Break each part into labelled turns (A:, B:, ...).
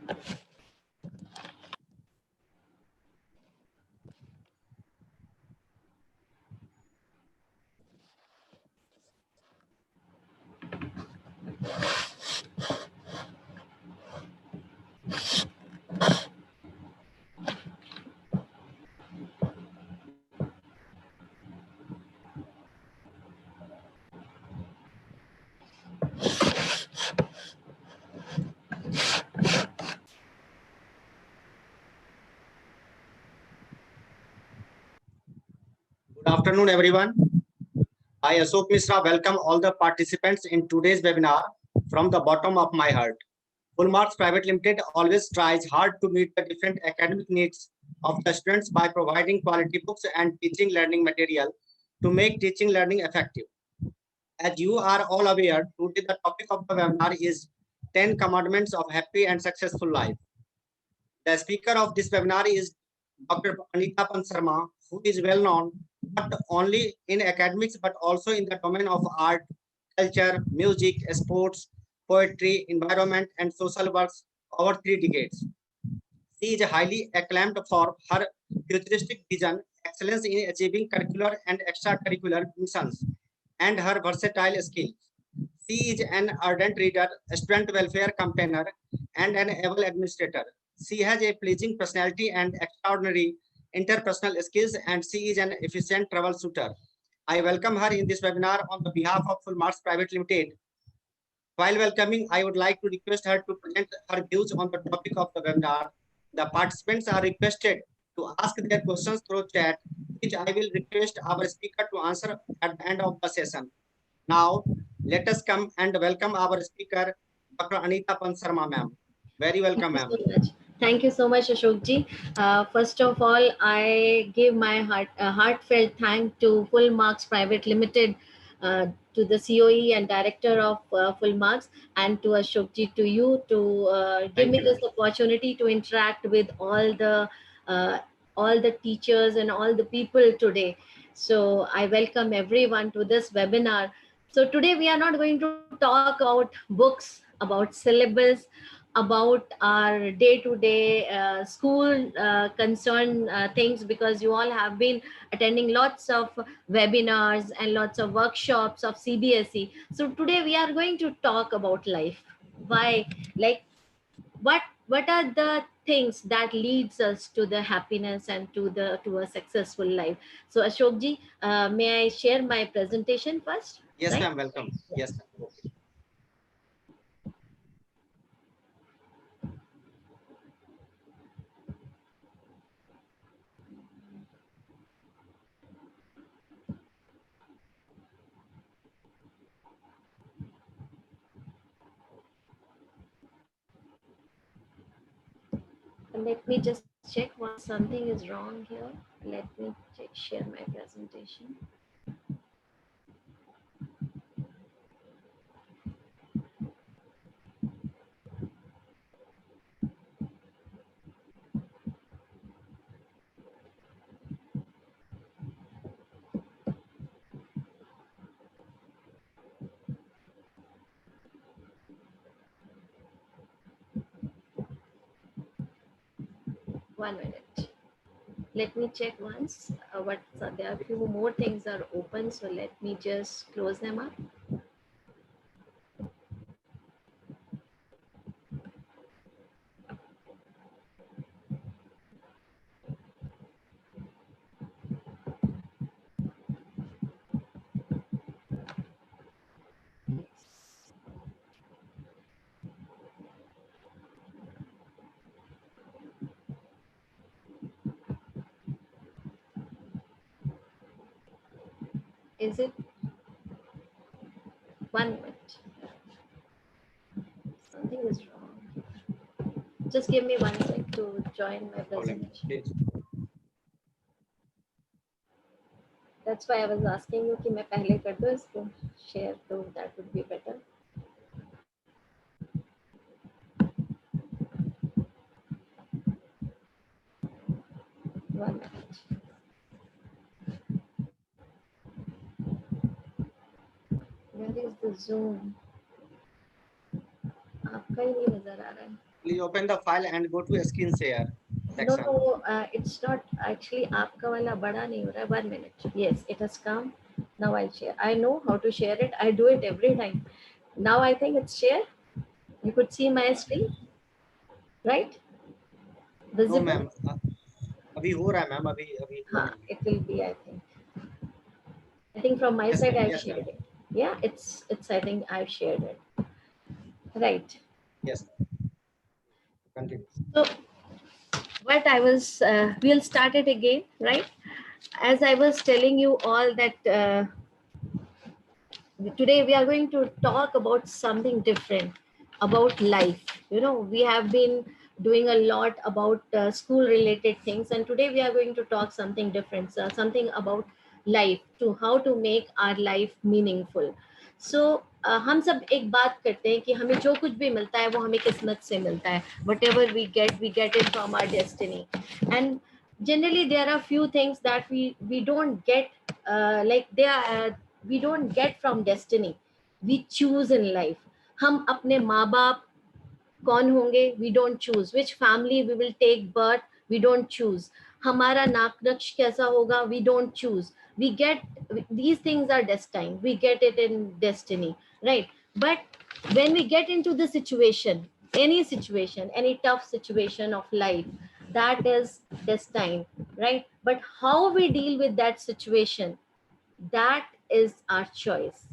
A: Good afternoon, everyone. I, Ashok Mishra, welcome all the participants in today's webinar from the bottom of my heart. Full Marks Private Limited always tries hard to meet the different academic needs of the students by providing quality books and teaching learning material to make teaching learning effective. As you are all aware, today the topic of the webinar is 10 Commandments of Happy and Successful Life. The speaker of this webinar is Dr. Anita Pant Sharma, who is well known not only in academics but also in the domain of art, culture, music, sports, poetry, environment, and social works over 3 decades. She is highly acclaimed for her futuristic vision, excellence in achieving curricular and extracurricular missions, and her versatile skills. She is an ardent reader, a student welfare campaigner, and an able administrator. She has a pleasing personality and extraordinary interpersonal skills, and she is an efficient troubleshooter. I welcome her in this webinar on the behalf of Full Marks Private Limited. While welcoming, I would like to request her to present her views on the topic of the webinar. The participants are requested to ask their questions through chat, which I will request our speaker to answer at the end of the session. Now, let us come and welcome our speaker, Dr. Anita Pant Sharma, ma'am. Very welcome, ma'am.
B: Thank you so much, Ashok ji. First of all, I give my heartfelt thank to Full Marks Private Limited, to the COE and director of Full Marks, and to Ashok ji, to you, to give me this opportunity to interact with all the teachers and all the people today. So I welcome everyone to this webinar. So today we are not going to talk about books, about syllabus, about our day-to-day school concern things, because you all have been attending lots of webinars and lots of workshops of CBSE. So today we are going to talk about life. Why, like, what are the things that leads us to the happiness and to a successful life? So Ashok ji, may I share my presentation first?
A: Yes, right? Ma'am, welcome. Yes, ma'am. Okay.
B: Let me just check once something is wrong here. Let me share my presentation. One minute. Let me check once. There are a few more things are open, so let me just close them up. Is it? One minute. Something is wrong. Just give me 1 sec to join my presentation. That's why I was asking you कि मैं पहले कर दूँ इसको share, तो that would be better. One minute. Where is the Zoom? आपका ही नहीं नजर आ रहा है.
A: Please open the file and go to screen share
B: No,
A: section.
B: no, it's not actually. आपका वाला बड़ा नहीं हो रहा है. 1 minute. Yes, it has come. Now I'll share. I know how to share it. I do it every time. Now I think it's shared. You could see my screen, right?
A: No
B: Visible.
A: ma'am, अभी हो रहा है ma'am, अभी अभी हुआ
B: Huh,
A: नहीं है.
B: it will be. I think from my
A: Yes
B: side
A: ma'am,
B: I've
A: yes ma'am,
B: shared it. Yeah, it's. I think I've shared it. Right.
A: yes. Continue.
B: So what I was. We'll start it again, right? As I was telling you all that. Today we are going to talk about something different, about life. We have been doing a lot about school related things, and today we are going to talk something different, something about life, to how to make our life meaningful. So हम सब एक बात करते हैं कि हमें जो कुछ भी मिलता है वो हमें किस्मत से मिलता है. Whatever we get it from our destiny. And generally there are few things that we don't get, like they are, we don't get from destiny. We choose in life. हम अपने माँ बाप कौन होंगे, we don't choose. Which family we will take birth, we don't choose. हमारा नाक नक्श कैसा होगा, we don't choose. We get, these things are destined, we get it in destiny, right? But when we get into the situation, any situation, any tough situation of life, that is destined, right? But how we deal with that situation, that is our choice.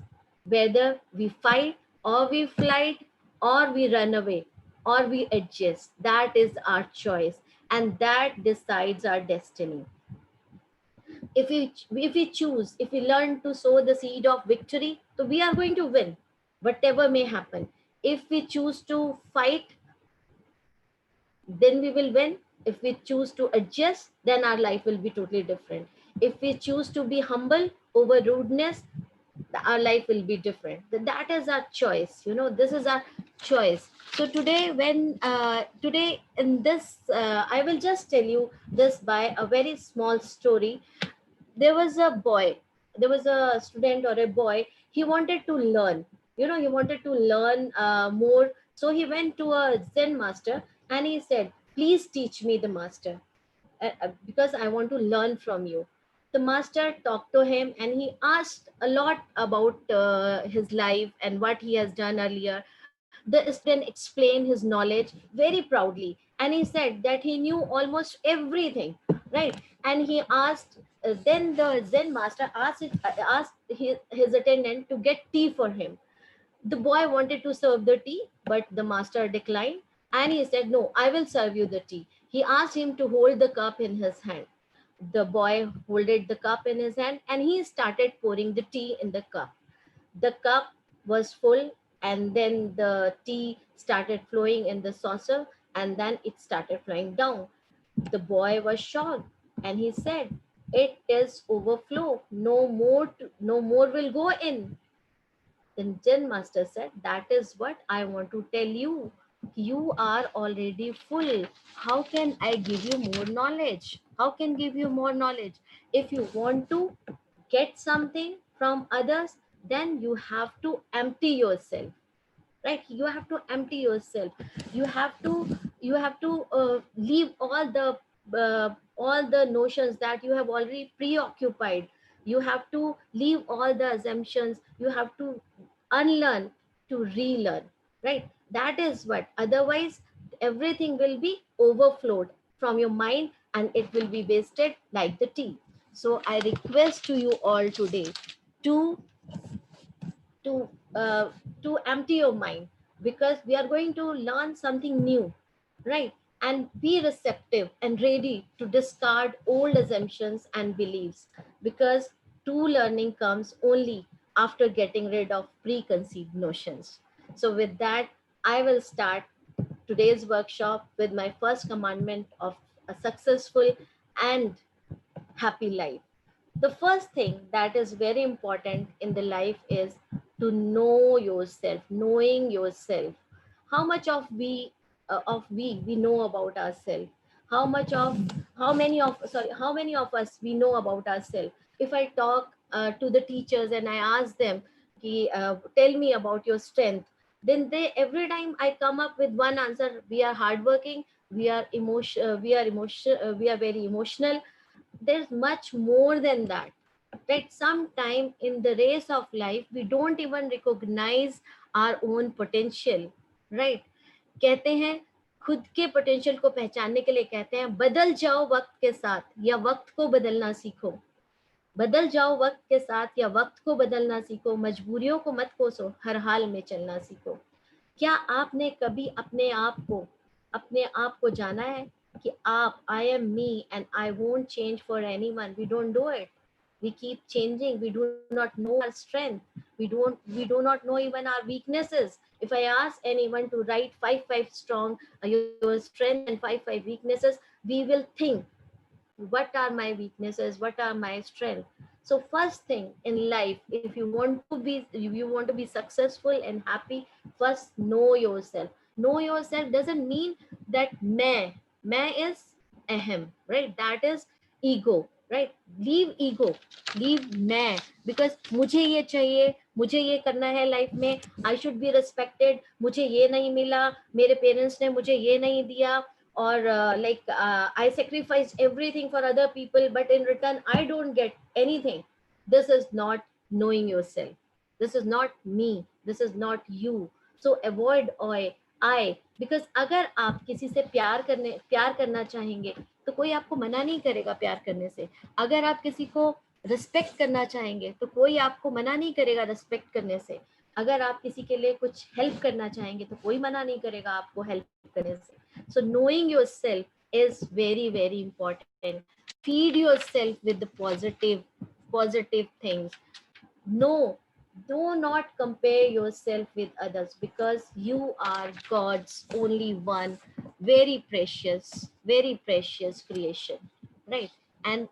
B: Whether we fight or we flight or we run away or we adjust, that is our choice, and that decides our destiny. If we choose, if we learn to sow the seed of victory, so we are going to win, whatever may happen. If we choose to fight, then we will win. If we choose to adjust, then our life will be totally different. If we choose to be humble over rudeness, our life will be different. That is our choice. This is our choice. So today, today in this, I will just tell you this by a very small story. There was a boy, there was a student or a boy. He wanted to learn. He wanted to learn more. So he went to a Zen master and he said, "Please teach me, the master, because I want to learn from you." The master talked to him and he asked a lot about his life and what he has done earlier. The student explained his knowledge very proudly, and he said that he knew almost everything, right? And he asked, then the Zen master asked his attendant to get tea for him. The boy wanted to serve the tea, but the master declined, and he said, "No, I will serve you the tea." He asked him to hold the cup in his hand. The boy holded the cup in his hand and he started pouring the tea in the cup. The cup was full, and then the tea started flowing in the saucer, and then it started flowing down. The boy was shocked and he said, "It is overflow. No more will go in." Then Zen master said, "That is what I want to tell you. You are already full. How can I give you more knowledge? How can give you more knowledge? If you want to get something from others, then you have to empty yourself, right? You have to empty yourself. You have to leave all the notions that you have already preoccupied. You have to leave all the assumptions. You have to unlearn to relearn, right? That is what, otherwise everything will be overflowed from your mind and it will be wasted like the tea. So I request to you all today to to uh, to empty your mind, because we are going to learn something new, right? And be receptive and ready to discard old assumptions and beliefs, because true learning comes only after getting rid of preconceived notions. So with that, I will start today's workshop with my first commandment of a successful and happy life. The first thing that is very important in the life is to know yourself. Knowing yourself, how much we know about ourselves, how much of how many of us we know about ourselves. If I talk to the teachers and I ask them, tell me about your strength, then they, every time I come up with one answer, we are hardworking, we are very emotional. There's much more than that, right? Sometime in the race of life we don't even recognize our own potential, right? कहते हैं, खुद के potential को पहचानने के लिए कहते हैं बदल जाओ वक्त के साथ या वक्त को बदलना सीखो। बदल जाओ वक्त के साथ या वक्त को बदलना सीखो, मजबूरियों को मत कोसो, हर हाल में चलना सीखो। क्या आपने कभी अपने आप को जाना है कि आप, I am me and I won't change for anyone? We don't do it, we keep changing, we do not know our strength, we do not know even our weaknesses. If I ask anyone to write five strong your strength and five weaknesses, we will think, what are my weaknesses, what are my strengths? So first thing in life, if you want to be successful and happy, first know yourself. Know yourself doesn't mean that मैं is ahem, right? That is ego, right? Leave ego, leave मैं, because मुझे ये चाहिए, मुझे ये करना है life में, आई शुड बी रिस्पेक्टेड, मुझे ये नहीं मिला, मेरे पेरेंट्स ने मुझे ये नहीं दिया, or I sacrificed everything for other people, but in return I don't get anything. This is not knowing yourself, this is not me, this is not you. So avoid I, because अगर आप किसी से प्यार करना चाहेंगे तो कोई आपको मना नहीं करेगा प्यार करने से। अगर आप किसी को रिस्पेक्ट करना चाहेंगे तो कोई आपको मना नहीं करेगा रिस्पेक्ट करने से। अगर आप किसी के लिए कुछ हेल्प करना चाहेंगे तो कोई मना नहीं करेगा आपको हेल्प करने से। So knowing yourself is very, very important. Feed yourself with the positive things. No, do not compare yourself with others, because you are God's only one very precious creation, right? And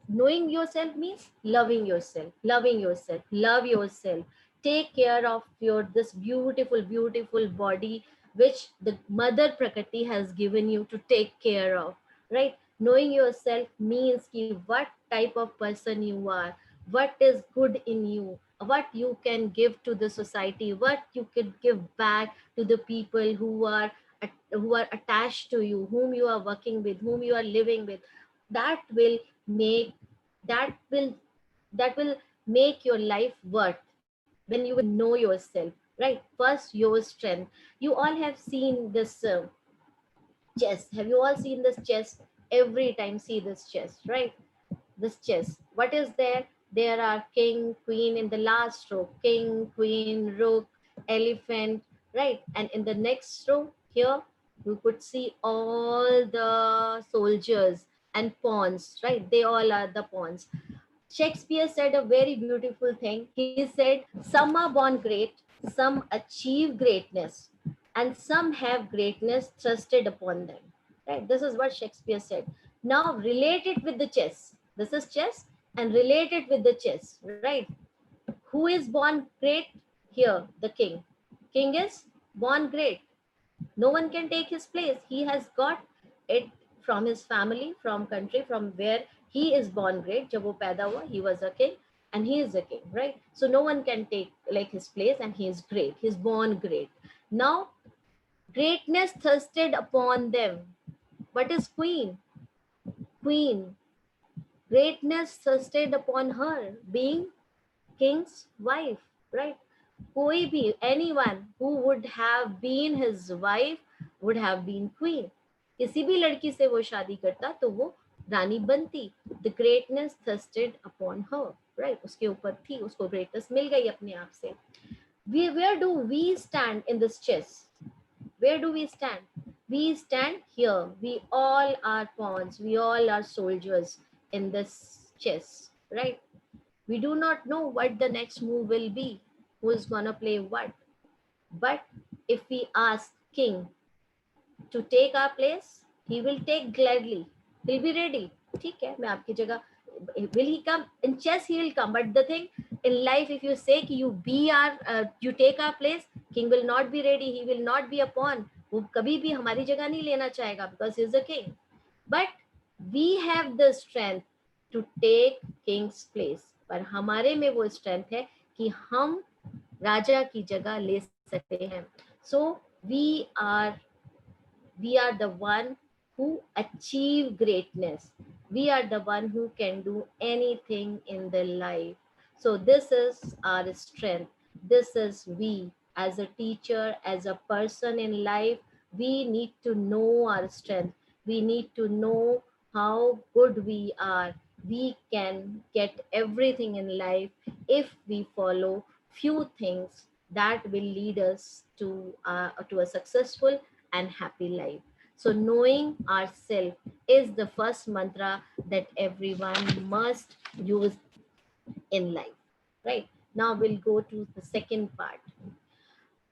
B: knowing yourself means loving yourself, love yourself. Take care of this beautiful body which the mother Prakriti has given you to take care of, right? Knowing yourself means ki what type of person you are, what is good in you, what you can give to the society, what you can give back to the people who are attached to you, whom you are working with, whom you are living with. That will make that will that will make your life worth when you will know yourself, right? First, your strength. You all have seen this chess. Have you all seen this chess? Every time see this chess, right? This chess, what is there? There are king, queen in the last row, king, queen, rook, elephant, right? And in the next row here you could see all the soldiers and pawns, right? They all are the pawns. Shakespeare said a very beautiful thing. He said, some are born great, some achieve greatness, and some have greatness thrusted upon them. Right? This is what Shakespeare said. Now relate it with the chess. This is chess, and relate it with the chess, right? Who is born great? Here, the king. King is born great. No one can take his place. He has got it from his family, from country, from where he is born great. जब वो पैदा हुआ, he was a king and he is a king, right? So no one can take like his place, and he is great. He's born great. Now, greatness thirsted upon them. What is queen? Queen. Greatness thirsted upon her, being king's wife, right? कोई भी, anyone who would have been his wife would have been queen. किसी भी लड़की से वो शादी करता तो वो रानी बनती. The greatness thirsted upon her, right? उसके ऊपर थी, उसको greatness मिल गई अपने आप से. Where do we stand in this chess? Where do we stand? We stand here. We all are pawns. We all are soldiers in this chess, right? We do not know what the next move will be, who is gonna play what. But if we ask king to take our place, he will take gladly. He'll be ready. ठीक है, मैं आपकी जगह. Will he come? In chess he will come. But the thing in life, if you say कि you take our place, king will not be ready. He will not be a pawn. वो कभी भी हमारी जगह नहीं लेना चाहेगा, because he is a king. But we have the strength to take king's place. पर हमारे में वो strength है कि हम राजा की जगह ले सकते हैं. So we are we are the one who achieve greatness. We are the one who can do anything in the life. So this is our strength. This is we as a teacher, as a person in life. We need to know our strength. We need to know how good we are. We can get everything in life if we follow few things that will lead us to a successful and happy life. So, knowing ourselves is the first mantra that everyone must use in life. Right now, we'll go to the second part.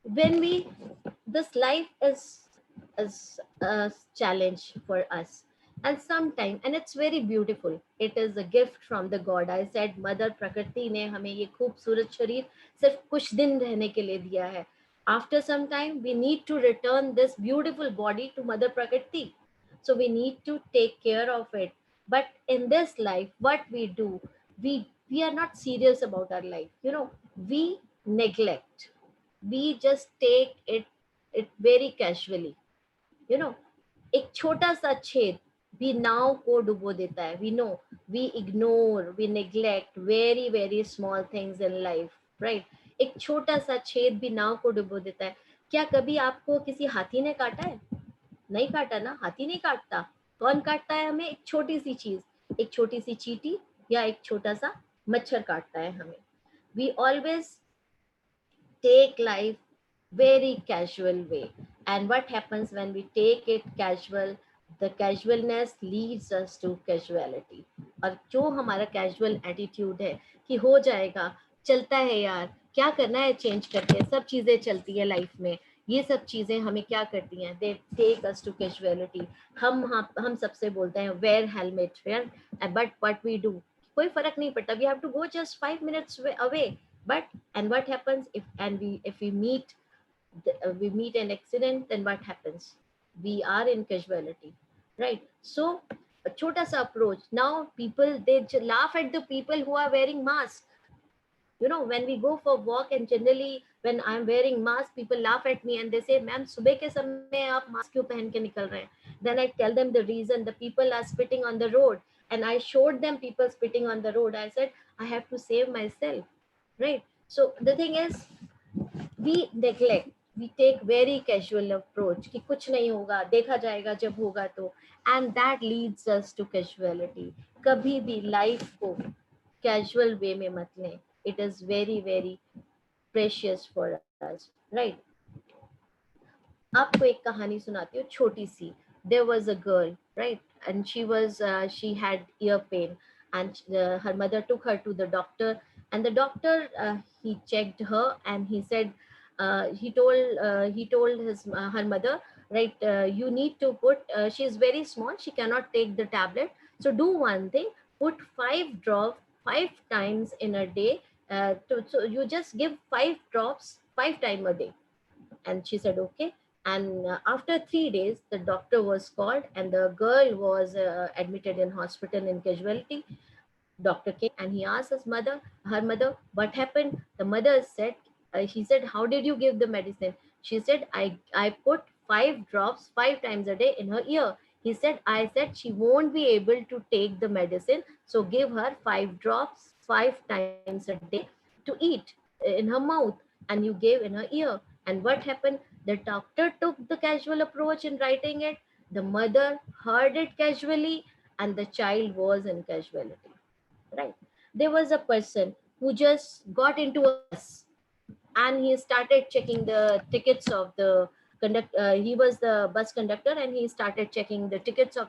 B: When we this life is a challenge for us, and sometime, and it's very beautiful, it is a gift from the god. I said mother prakriti ने हमें ये खूबसूरत शरीर सिर्फ कुछ दिन रहने के लिए दिया है. After some time we need to return this beautiful body to mother prakriti, so we need to take care of it. But in this life what we do, we are not serious about our life, you know. We neglect, we just take it very casually, you know. एक छोटा सा छेद भी नाव को डुबो देता है. We know, we ignore, we neglect very very small things in life, right? एक छोटा सा छेद भी नाव को डुबो देता है. क्या कभी आपको किसी हाथी ने काटा है? नहीं काटा ना, हाथी नहीं काटता. कौन काटता है हमें? एक छोटी सी चीज, एक छोटी सी चींटी या एक छोटा सा मच्छर काटता है हमें. We always take life very casual way, and what happens when we take it casual, the casualness leads us to casuality. और जो हमारा casual attitude है कि हो जाएगा, चलता है यार, क्या करना है चेंज करके, सब चीजें चलती है लाइफ में, ये सब चीजें हमें क्या करती हैं, they take us to casualty. हम सबसे बोलते हैं wear helmet, wear, but what we do, कोई फर्क नहीं पड़ता. We have to go just 5 minutes away. But and what happens if we meet we meet an accident, then what happens? We are in casualty, right? So a chota sa approach. Now people, they laugh at the people who are wearing masks. You know, when we go for walk, and generally when I'm wearing mask, people laugh at me and they say, ma'am, subah ke samay aap mask kyun pehen ke nikal rahe hain? Then I tell them the reason. The people are spitting on the road, and I showed them people spitting on the road. I said, I have to save myself, right? So the thing is, we neglect, we take very casual approach कि कुछ नहीं होगा, देखा जाएगा जब होगा तो, and that leads us to casuality. कभी भी life को casual way में मत लें. It is very very precious for us, right? आपको एक कहानी सुनाती हूँ छोटी सी. There was a girl, right? And she had ear pain, and her mother took her to the doctor, and the doctor, he checked her, and he said, he told her mother, right, you need to put, she is very small, she cannot take the tablet, so do one thing, put 5 drops 5 times in a day, so you just give 5 drops 5 times a day. And she said okay. And after 3 days the doctor was called, and the girl was admitted in hospital in casualty. Doctor came and he asked her mother, what happened? The mother said, he said, how did you give the medicine? She said, I put 5 drops 5 times a day in her ear. He said, I said she won't be able to take the medicine, so give her 5 drops 5 times a day to eat in her mouth, and you gave in her ear. And what happened? The doctor took the casual approach in writing it. The mother heard it casually, and the child was in casualty, right? There was a person who just got into a bus, and he started checking the tickets of the he was the bus conductor, and he started checking the tickets of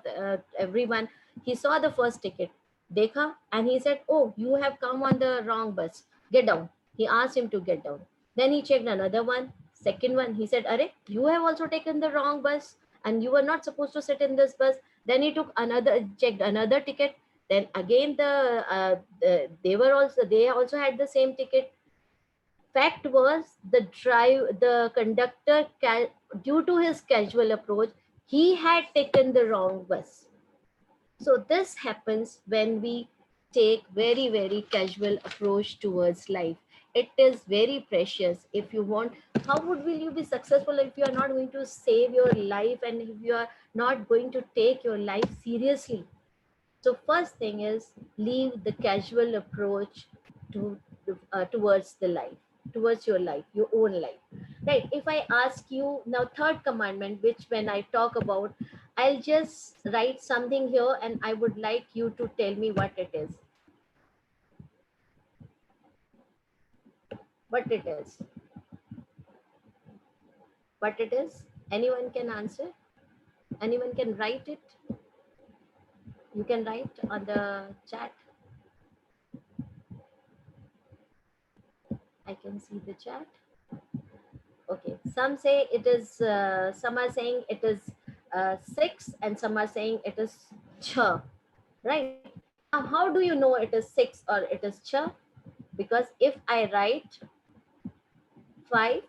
B: everyone. He saw the first ticket, dekha, and he said, oh, you have come on the wrong bus, get down. He asked him to get down. Then he checked another one, second one. He said, Are, you have also taken the wrong bus, and you were not supposed to sit in this bus. Then he took another, checked another ticket. Then again they also had the same ticket. Fact was, the conductor, due to his casual approach, he had taken the wrong bus. So this happens when we take very very casual approach towards life. it is very precious. If you want, how will you be successful if you are not going to save your life, and if you are not going to take your life seriously? So first thing is, leave the casual approach to towards the life, towards your life, your own life. Right? If I ask you now, third commandment, which when I talk about, I'll just write something here, and I would like you to tell me what it is. What it is? What it is? Anyone can answer? Anyone can write it? You can write on the chat. I can see the chat. Okay, some say it is, some are saying it is 6, and some are saying it is ch, right? Now, how do you know it is 6 or it is ch? Because if I write 5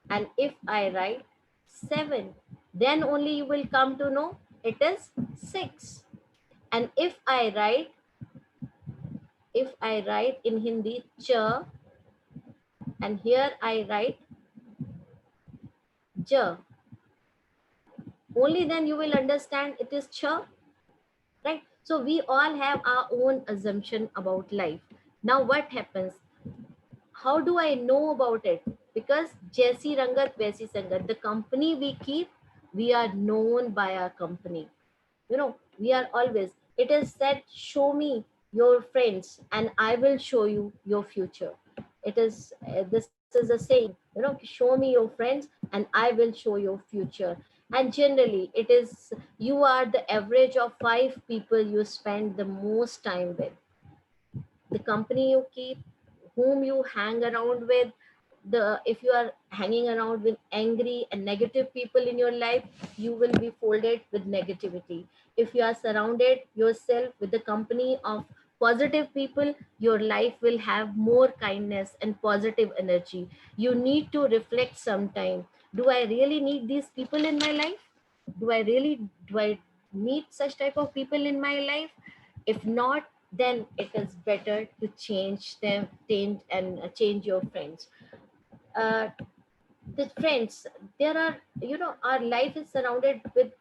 B: and if I write 7, then only you will come to know it is 6. And if I write in Hindi ch, and here I write j, only then you will understand it is ch, right? So we all have our own assumption about life. Now what happens? How do I know about it? Because jaisi rangat vaisi sangat, the company we keep, we are known by our company. You know, we are always, it is said, show me your friends and I will show you your future. It is this is a saying, you know, show me your friends and I will show your future. And generally it is, you are the average of 5 people you spend the most time with. The company you keep, whom you hang around with. The If you are hanging around with angry and negative people in your life, you will be folded with negativity. If you are surrounded yourself with the company of positive people, your life will have more kindness and positive energy. You need to reflect sometime, do I really need these people in my life? Do I need such type of people in my life? If not, then it is better to change them, change your friends. uh, the friends, there are, you know, our life is surrounded with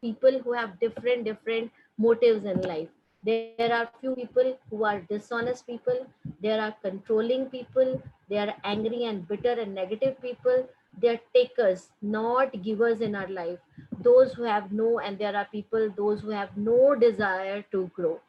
B: people who have different motives in life. There are few people who are dishonest people, there are controlling people, they are angry and bitter and negative people. They are takers, not givers in our life. Those who have no, and there are people, those who have no desire to grow.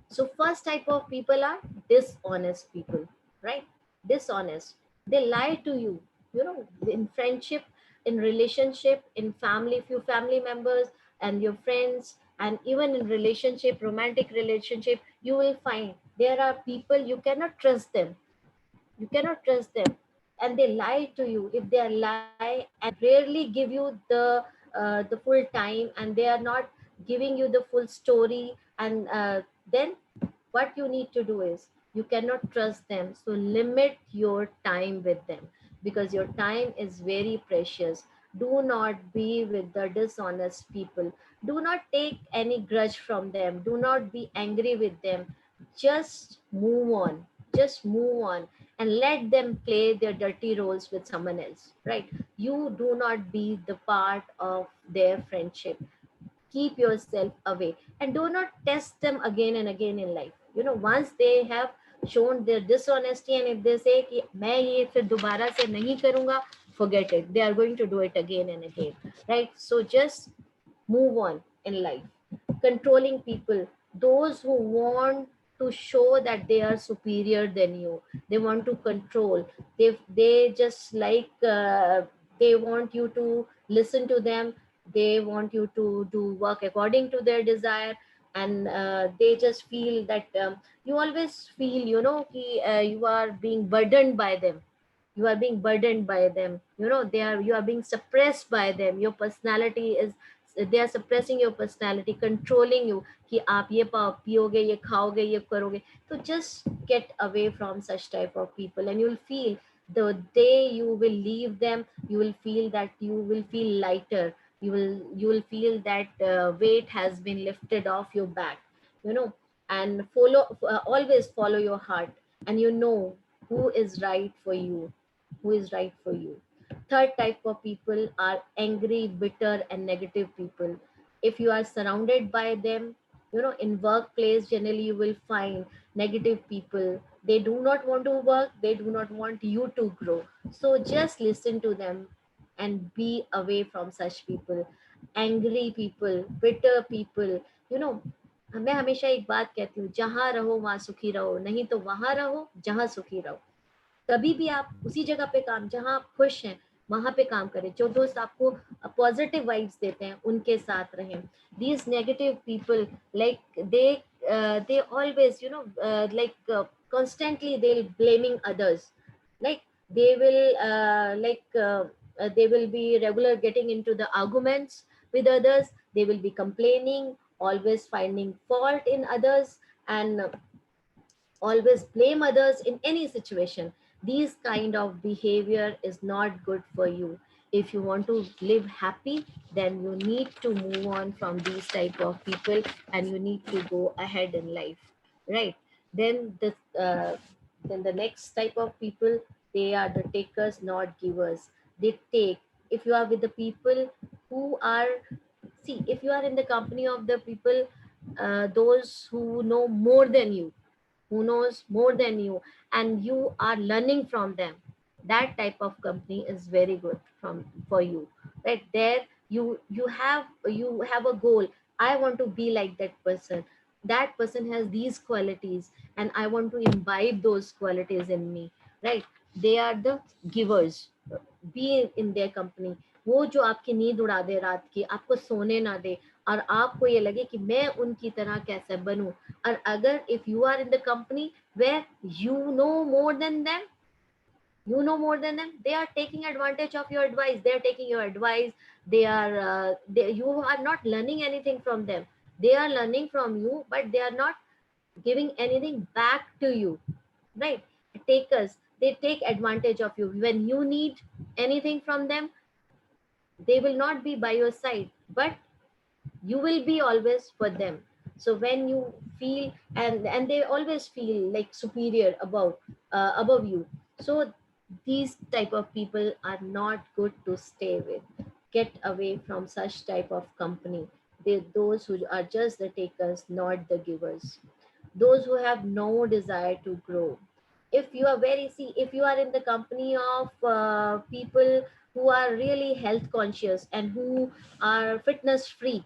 B: So first type of people are dishonest people, right? Dishonest. They lie to you, you know, in friendship, in relationship, in family, few family members and your friends, and even in relationship, romantic relationship, you will find there are people you cannot trust them. You cannot trust them, and they lie to you. If they lie and rarely give you the full time, and they are not giving you the full story, and then what you need to do is, you cannot trust them, so limit your time with them, because your time is very precious. Do not be with the dishonest people. Do not take any grudge from them. Do not be angry with them. Just move on. Just move on and let them play their dirty roles with someone else, right? You do not be the part of their friendship. Keep yourself away and do not test them again and again in life. You know, once they have shown their dishonesty, and if they say कि मैं ये फिर दोबारा से नहीं करूँगा, forget it, they are going to do it again and again, right? So just move on in life. Controlling people, those who want to show that they are superior than you, they want to control. They just like, they want you to listen to them. They want you to do work according to their desire. And they just feel that, you always feel, you know, you are being burdened by them. You are being burdened by them, you know, you are being suppressed by them. Your personality is, they are suppressing your personality, controlling you, कि आप ये पियोगे, ये खाओगे, ये करोगे. So just get away from such type of people, and you'll feel, the day you will leave them, you will feel that you will feel lighter. You will feel that weight has been lifted off your back, you know. And always follow your heart. And you know, who is right for you, who is right for you. Third type of people are angry, bitter, and negative people. If you are surrounded by them, in workplace, generally you will find negative people. They do not want to work, they do not want you to grow. So just listen to them and be away from such people. Angry people, bitter people, you know, मैं हमेशा एक बात कहती हूँ, जहाँ रहो वहां सुखी रहो, नहीं तो वहां रहो जहाँ सुखी रहो। कभी भी आप उसी जगह पे काम, जहाँ आप खुश हैं वहां पे काम करें। जो दोस्त आपको पॉजिटिव वाइब्स देते हैं उनके साथ रहें। These negative people, like they always, constantly they'll blaming others, like they will be regular getting into the arguments with others. They will be complaining, always finding fault in others, and always blame others in any situation. These kind of behavior is not good for you. If you want to live happy, then you need to move on from these type of people, and you need to go ahead in life, right? then the uh, then the next type of people, they are the takers, not givers. They take. If you are with the people who are, see, if you are in the company of the people, those who know more than you, who knows more than you, and you are learning from them, that type of company is very good from for you. Right there, you have a goal. I want to be like that person. That person has these qualities, and I want to imbibe those qualities in me, right? They are the givers. Be in their company. वो जो आपकी नींद उड़ा दे रात की, आपको सोने ना दे, और आपको ये लगे कि मैं उनकी तरह कैसे बनूं। और अगर if you are in the company where you know more than them, they are taking advantage of your advice. They are taking your advice. You are not learning anything from them. They are learning from you, but they are not giving anything back to you, right? Takers, they take advantage of you. When you need anything from them, they will not be by your side, but you will be always for them. So when you feel, and they always feel like superior above you. So these type of people are not good to stay with. Get away from such type of company. They, those who are just the takers, not the givers. Those who have no desire to grow. If you are very, see, if you are in the company of people who are really health conscious and who are fitness freak,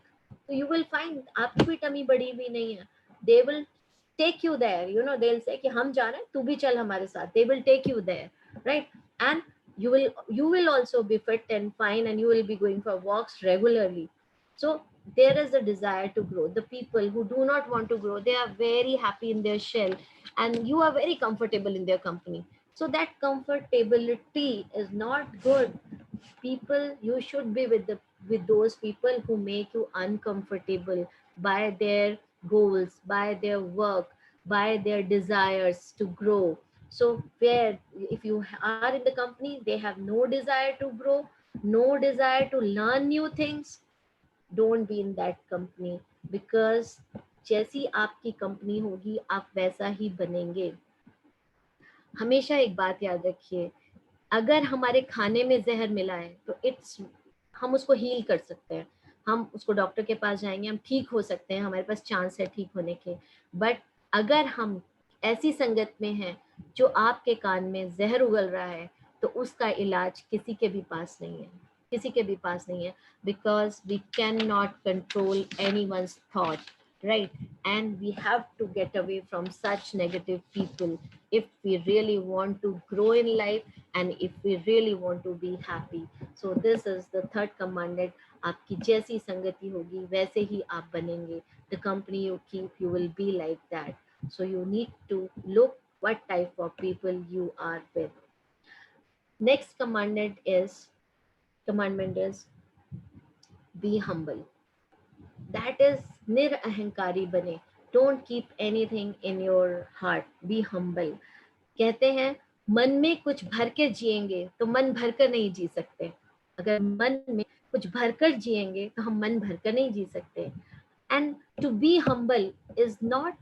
B: so you will find आपकी भी tummy बड़ी भी नहीं है. They will take you there. They'll say कि हम जा रहे हैं, तू भी चल हमारे साथ. They will take you there, right? And you will also be fit and fine, and you will be going for walks regularly. So there is a desire to grow. The people who do not want to grow, they are very happy in their shell, and you are very comfortable in their company. So that comfortability is not good. People, you should be with those people who make you uncomfortable by their goals, by their work, by their desires to grow. So where, if you are in the company, they have no desire to grow, no desire to learn new things, don't be in that company. Because जैसी आपकी company होगी, आप वैसा ही बनेंगे. हमेशा एक बात याद रखिए, अगर हमारे खाने में जहर मिला है तो इट्स, हम उसको हील कर सकते हैं, हम उसको डॉक्टर के पास जाएंगे, हम ठीक हो सकते हैं, हमारे पास चांस है ठीक होने के. बट अगर हम ऐसी संगत में हैं जो आपके कान में जहर उगल रहा है, तो उसका इलाज किसी के भी पास नहीं है, किसी के भी पास नहीं है. Because we can not control any one's thought, right? And we have to get away from such negative people if we really want to grow in life, and if we really want to be happy. So this is the third commandment. आपकी जैसी संगति होगी वैसे ही आप बनेंगे. The company you keep, you will be like that. So you need to look what type of people you are with. Next commandment is be humble. That is, निरअहंकारी बने. Don't keep anything in your heart. Be humble. कहते हैं, मन में कुछ भर के जिएंगे तो मन भरकर नहीं जी सकते. अगर मन में कुछ भरकर जिएंगे तो हम मन भरकर नहीं जी सकते. And to be humble is not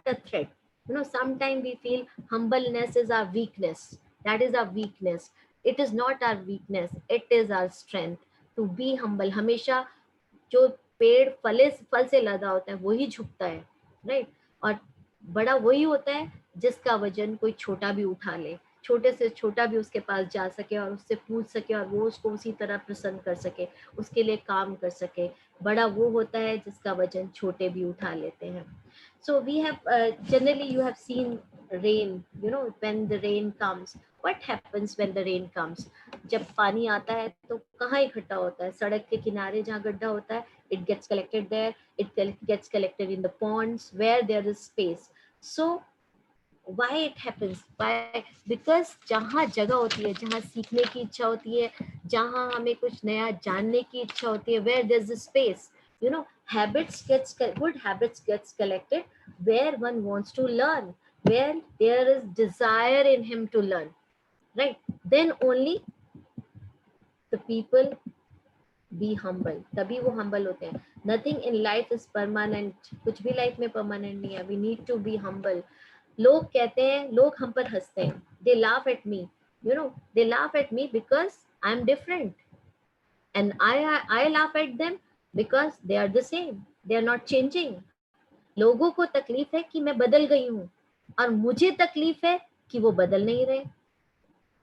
B: a threat. Sometimes we feel humbleness is our weakness. That is our weakness. It is not our weakness, it is our strength. To be humble, हमेशा जो पेड़ फल से लदा होता है वही झुकता है, राइट? और बड़ा वही होता है जिसका वजन कोई छोटा भी उठा ले, छोटे से छोटा भी उसके पास जा सके और उससे पूछ सके और वो उसको उसी तरह प्रसन्न कर सके, उसके लिए काम कर सके। बड़ा वो होता है जिसका वजन छोटे भी उठा लेते हैं। So we have generally you have seen rain, when the rain comes. What happens when the rain comes? जब पानी आता है तो कहाँ इकट्ठा होता है? सड़क के किनारे जहाँ गड्ढा होता है, it gets collected there, gets collected in the ponds where there is space. So why it happens? Why? Because जहाँ जगह होती है, जहाँ सीखने की इच्छा होती है, जहाँ हमें कुछ नया जानने की इच्छा होती है, where there's a space, good habits gets collected where one wants to learn, where there is desire in him to learn, right? Then only the people be humble, तभी वो humble होते हैं. Nothing in life is permanent, कुछ भी life में permanent नहीं है. We need to be humble. लोग कहते हैं, लोग हम पर हंसते हैं. They laugh at me, they laugh at me because I'm different, and I laugh at them because they are the same. They are not changing. लोगों को तकलीफ है कि मैं बदल गई हूँ, और मुझे तकलीफ है कि वो बदल नहीं रहे.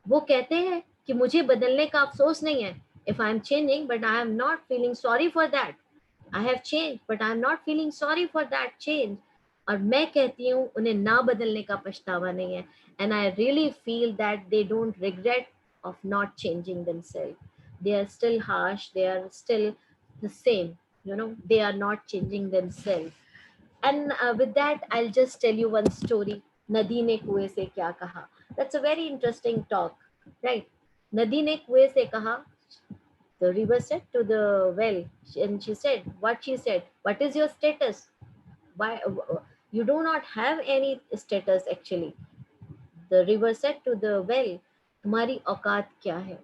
B: वो कहते हैं कि मुझे बदलने का अफसोस नहीं है. If I am changing, but I am not feeling sorry for that. I have changed, but I am not feeling sorry for that change. और मैं कहती हूँ उन्हें ना बदलने का पछतावा नहीं है. And I really feel that they don't regret of not changing themselves. They are still harsh. They are still the same. They are not changing themselves. And with that, I'll just tell you one story. नदी ने कुएं से क्या कहा? That's a very interesting talk, right? नदी ने कुएं से कहा. The river said to the well, and she said, what she said, what is your status? Why you do not have any status actually? The river said to the well, तुम्हारी औकात क्या है?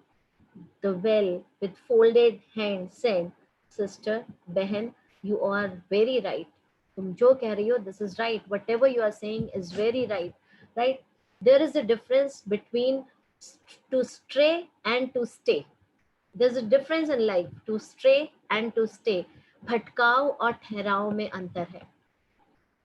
B: The well with folded hands said, sister, बहन, you are very right. तुम जो कह रही हो, this is right. Whatever you are saying is very right, right? There is a difference between to stray and to stay. There's a difference in life, to stray and to stay. भटकाव और ठहराव में अंतर है,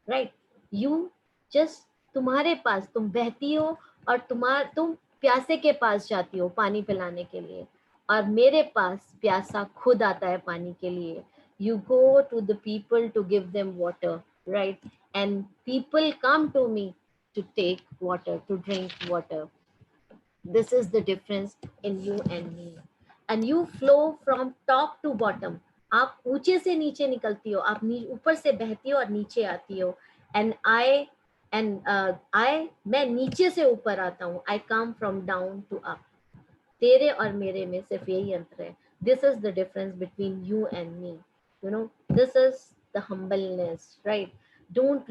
B: right? You just, तुम्हारे पास, तुम बहती हो और तुम प्यासे के पास जाती हो पानी पिलाने के लिए, और मेरे पास प्यासा खुद आता है पानी के लिए. You go to the people to give them water, right? And people come to me to take water, to drink water. This is the difference in you and me. And you flow from top to bottom. आप ऊंचे से नीचे निकलती हो, आप ऊपर से बहती हो और नीचे आती हो. And मैं नीचे से ऊपर आता हूँ. I come from down to up. तेरे और मेरे में सिर्फ यही अंतर है. This is the difference between you and me. This is the humbleness, right? Do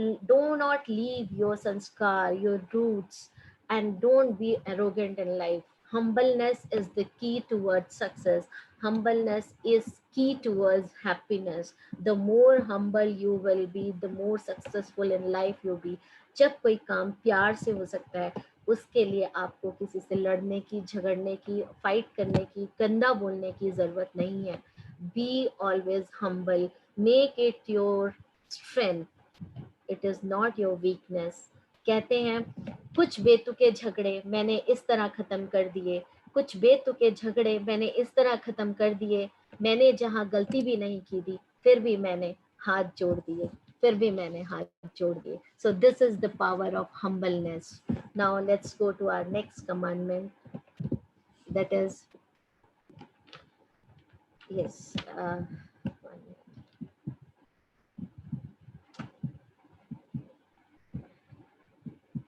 B: not leave your sanskar, your roots, and don't be arrogant in life. Humbleness is the key towards success. Humbleness is key towards happiness. The more humble you will be, the more successful in life you'll be. जब कोई काम प्यार से हो सकता है, उसके लिए आपको किसी से लड़ने की, झगड़ने की, फाइट करने की, गंदा बोलने की जरूरत नहीं है. Be always humble. Make it your strength. It is not your weakness. कहते हैं कुछ बेतुके झगड़े मैंने इस तरह खत्म कर दिए, कुछ बेतुके झगड़े मैंने इस तरह खत्म कर दिए, मैंने जहां गलती भी नहीं की थी फिर भी मैंने हाथ जोड़ दिए, फिर भी मैंने हाथ जोड़ दिए. So this is the power of humbleness. Now let's go to our next commandment. That is, yes,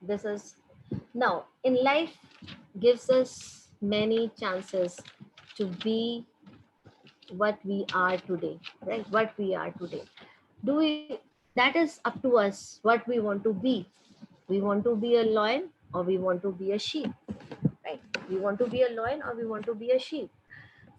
B: this is, now in life gives us many chances to be what we are today, right? What we are today, do we, that is up to us what we want to be. We want to be a lion or we want to be a sheep, right? We want to be a lion or we want to be a sheep.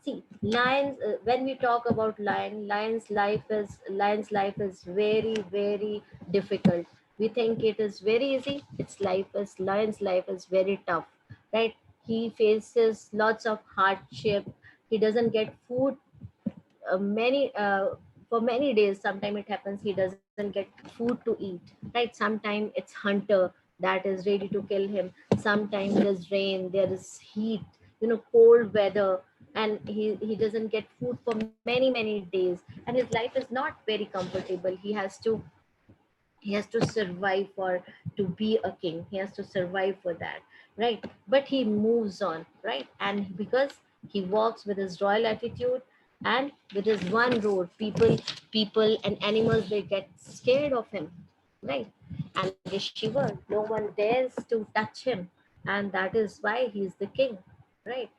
B: See, lions, when we talk about lion's life is very, very difficult. We think it is very easy. Its life is lion's life is very tough, right? He faces lots of hardship. He doesn't get food many for many days. Sometimes it happens he doesn't get food to eat, right? Sometimes it's hunter that is ready to kill him. Sometimes there's rain, there is heat, cold weather, and he doesn't get food for many days, and his life is not very comfortable. He has to survive for to be a king. He has to survive for that, right? But he moves on, right? And because he walks with his royal attitude and with his one road, people and animals, they get scared of him, right? And they shiver. No one dares to touch him, and that is why he's the king, right?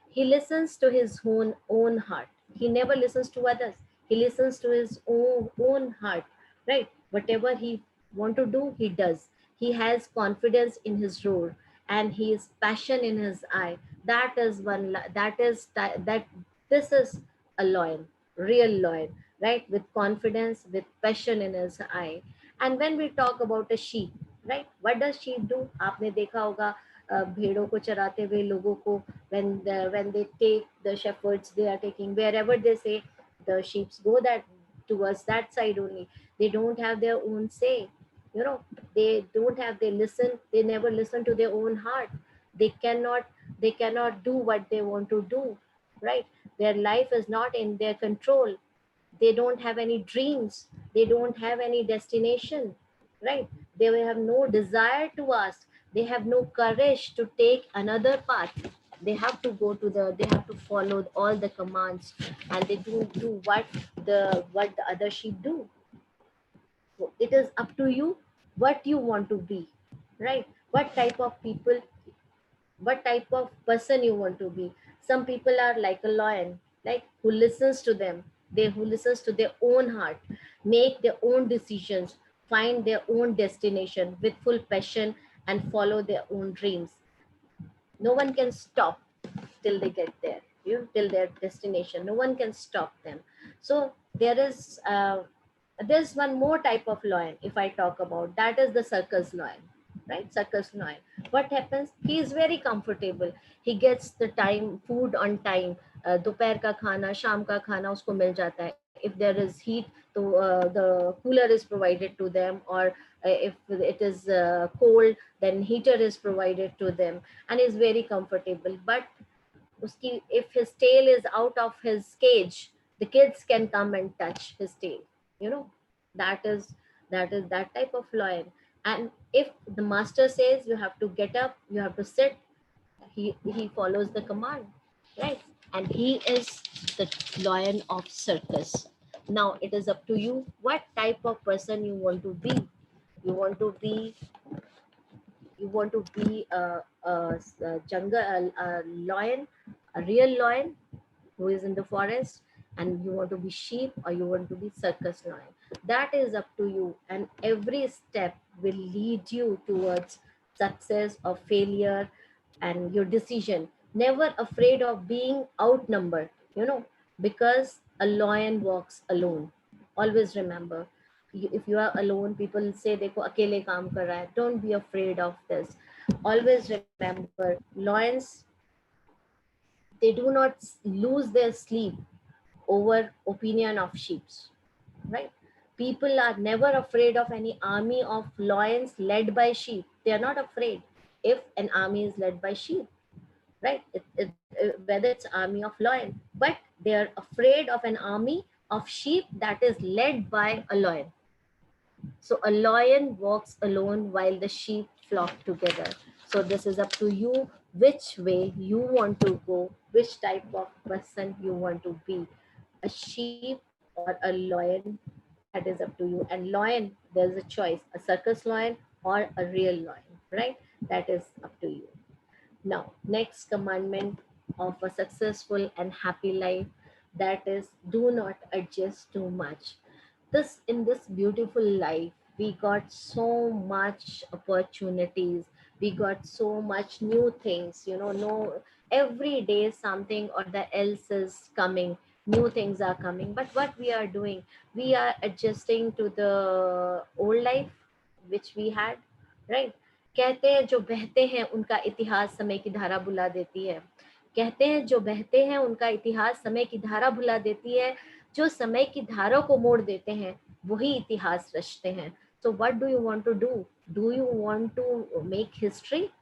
B: He listens to his own heart. He never listens to others. He listens to his own heart, right? Whatever he want to do, he does. He has confidence in his role, and he is passion in his eye. That is that this is a lion, real lion, right? With confidence, with passion in his eye. And when we talk about a sheep, right? What does sheep do? आपने देखा होगा भेड़ों को चराते हुए लोगों को, when they take the shepherds, they are taking wherever they say, the sheep go that towards that side only. They don't have their own say, they don't have, they never listen to their own heart. They cannot they cannot do what they want to do, right? Their life is not in their control. They don't have any dreams. They don't have any destination, right? They will have no desire to ask. They have no courage to take another path. They have to follow all the commands, and they don't do what the other sheep do. So it is up to you what you want to be, right? What type of person you want to be. Some people are like a lion, like who listens to them, they who listens to their own heart, make their own decisions, find their own destination with full passion, and follow their own dreams. No one can stop till they get there, till their destination. No one can stop them. So there's one more type of lion, if I talk about, that is the circus lion, right? Circus lion, what happens, he is very comfortable. He gets the time food on time. दोपहर का खाना, शाम का खाना उसको मिल जाता है. If there is heat, तो the cooler is provided to them, or if it is cold, then heater is provided to them, and is very comfortable. But if his tail is out of his cage, the kids can come and touch his tail. You know, that is that type of lion. And if the master says you have to get up, you have to sit, he follows the command, right? And he is the lion of circus. Now it is up to you what type of person you want to be. You want to be a jungle, a lion, a real lion who is in the forest, and you want to be sheep, or you want to be circus lion. That is up to you, and every step will lead you towards success or failure, and your decision. Never afraid of being outnumbered, because a lion walks alone. Always remember, if you are alone, people say देखो अकेले काम कर रहा है. Don't be afraid of this. Always remember, lions, they do not lose their sleep over opinion of sheep, right? People are never afraid of any army of lions led by sheep. They are not afraid if an army is led by sheep, right? Whether it's army of lion, but they are afraid of an army of sheep that is led by a lion. So a lion walks alone while the sheep flock together. So this is up to you which way you want to go, which type of person you want to be, a sheep or a lion. That is up to you. And lion, there's a choice, a circus lion or a real lion, right? That is up to you. Now, next commandment of a successful and happy life, that is, do not adjust too much. In this beautiful life, we got so much opportunities. We got so much new things. No, every day something or the else is coming. New things are coming. But what we are doing, we are adjusting to the old life. which we had, right? कहते हैं जो बहते हैं उनका इतिहास समय की धारा बुला देती है, कहते हैं जो बहते हैं उनका इतिहास समय की धारा भुला देती है, जो समय की धारा को मोड़ देते हैं वही इतिहास रचते हैं. So what do you want to do? Do you want to make history,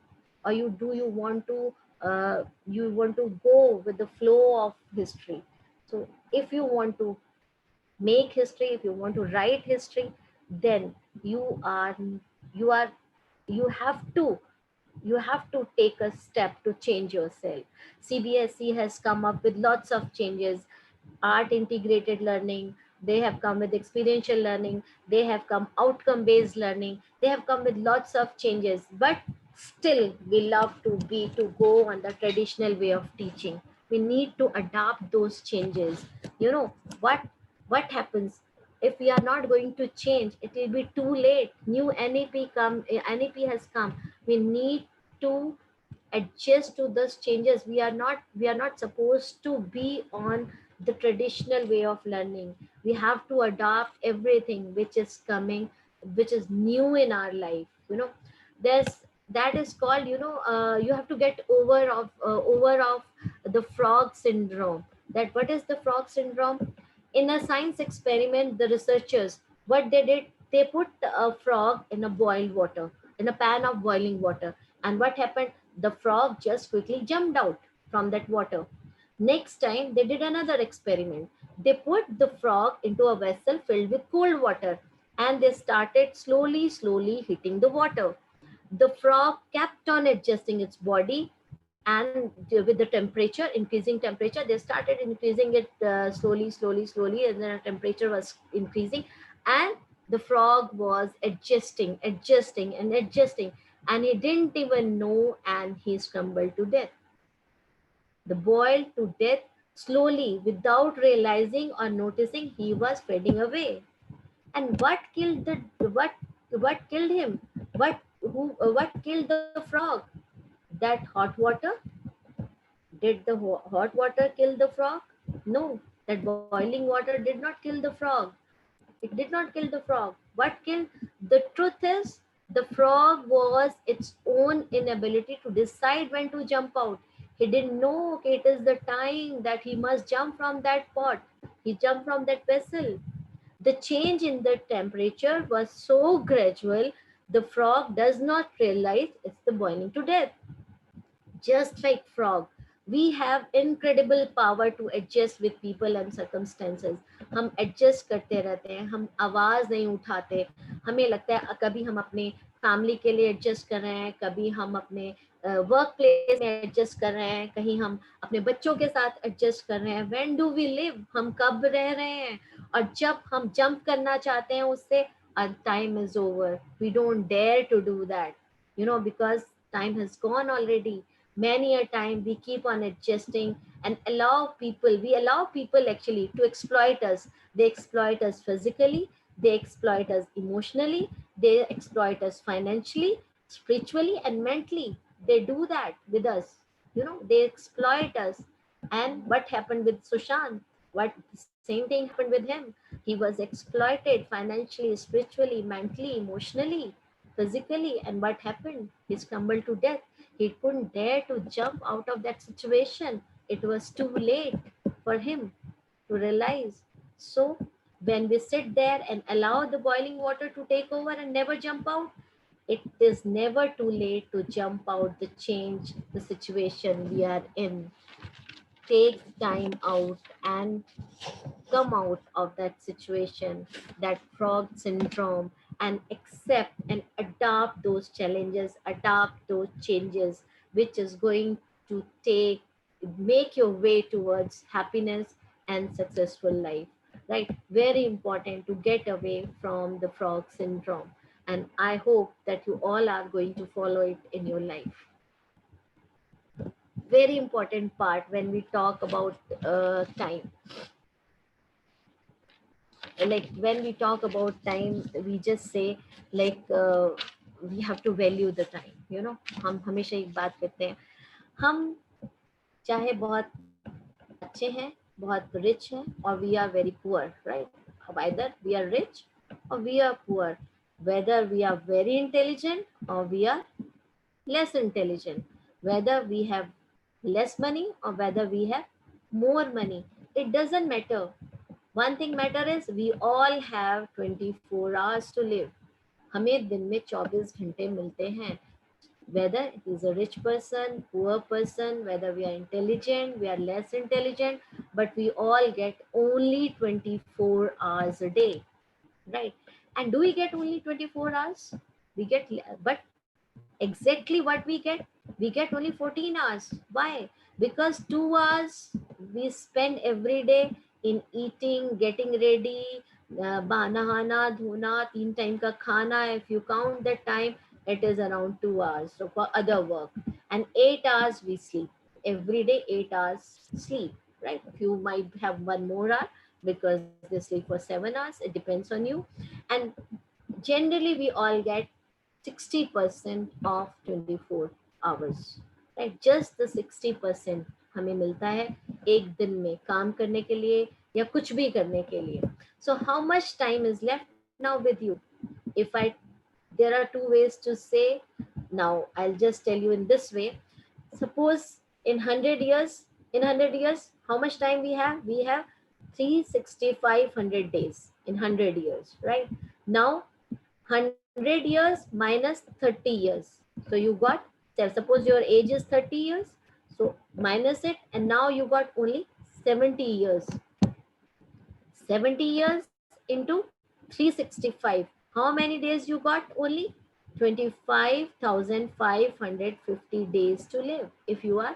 B: or you want to go with the flow of history? So if you want to make history, if you want to write history, then you are you are you have to take a step to change yourself. CBSE has come up with lots of changes. Art integrated learning, they have come with experiential learning, they have come outcome based learning, they have come with lots of changes, but still we love to go on the traditional way of teaching. We need to adapt those changes. You know what happens if we are not going to change? It will be too late. New NEP has come. We need to adjust to those changes. We are not supposed to be on the traditional way of learning. We have to adopt everything which is coming, which is new in our life. There's that is called, you have to get over of the frog syndrome. That what is the frog syndrome? In a science experiment, the researchers, what they did, they put a frog in a boiled water, in a pan of boiling water. And what happened? The frog just quickly jumped out from that water. Next time, they did another experiment. They put the frog into a vessel filled with cold water, and they started slowly, slowly hitting the water. The frog kept on adjusting its body, and with the temperature, increasing temperature, they started increasing it slowly, slowly, slowly, and the temperature was increasing, and the frog was adjusting, adjusting, and adjusting, and he didn't even know, and he scrambled to death. The boiled to death slowly without realizing or noticing he was fading away. And what killed him? What killed the frog? That hot water? Did the hot water kill the frog? No, that boiling water did not kill the frog. It did not kill the frog. What killed? The truth is, the frog was its own inability to decide when to jump out. He didn't know, okay, it is the time that he must jump from that pot. He jumped from that vessel. The change in the temperature was so gradual, the frog does not realize it's the boiling to death. Just like frog, we have incredible power to adjust with people and circumstances. हम adjust करते रहते हैं, हम आवाज नहीं उठाते. हमें लगता है कभी हम अपने फैमिली के लिए एडजस्ट कर रहे हैं, कभी हम अपने वर्क प्लेस में एडजस्ट कर रहे हैं, कहीं हम अपने बच्चों के साथ एडजस्ट कर रहे हैं. When do we live? हम कब रह रहे हैं? और जब हम जंप करना चाहते हैं उससे, time is over. We don't dare to do that, because time has gone already. Many a time we keep on adjusting and we allow people actually to exploit us. They exploit us physically, they exploit us emotionally, they exploit us financially, spiritually, and mentally. They do that with us. They exploit us. And what happened with Sushant? What Same thing happened with him. He was exploited financially, spiritually, mentally, emotionally, physically. And what happened? He crumbled to death. He couldn't dare to jump out of that situation. It was too late for him to realize. So, when we sit there and allow the boiling water to take over and never jump out, it is never too late to jump out, to change the situation we are in. Take time out and come out of that situation, that frog syndrome, and accept and adopt those challenges, adopt those changes, which is going to make your way towards happiness and successful life. Right? Very important to get away from the frog syndrome. And I hope that you all are going to follow it in your life. Very important part when we talk about time. Like when we talk about time, we just say like we have to value the time. हम हमेशा एक बात कहते हैं, हम चाहे बहुत अच्छे हैं, बहुत rich हैं, or we are very poor, right? Either we are rich or we are poor, whether we are very intelligent or we are less intelligent, whether we have less money or whether we have more money. It doesn't matter. One thing matter is we all have 24 hours to live. हमें दिन में 24 घंटे मिलते हैं. Whether it is a rich person, poor person, whether we are intelligent, we are less intelligent, but we all get only 24 hours a day, right? And do we get only 24 hours? We get, but exactly what we get only 14 hours. Why? Because 2 hours we spend every day in eating, getting ready, nahana dhona, 3 time ka khana. If you count that time, it is around 2 hours so for other work, and 8 hours we sleep every day. 8 hours sleep, right? Few might have one more hour because they sleep for 7 hours. It depends on you. And generally we all get 60% of 24 hours, right? Just the 60% हमें मिलता है एक दिन में काम करने के लिए या कुछ भी करने के लिए. So how much time is left now with you? If I, there are two ways to say. Now I'll just tell you in this way. Suppose in 100 years, how much time we have? We have 365 days in 100 years, right? Now 100 years minus 30 years. So you got, suppose your age is 30 years. So minus it, and now you got only 70 years. 70 years into 365. How many days you got? Only 25,550 days to live if you are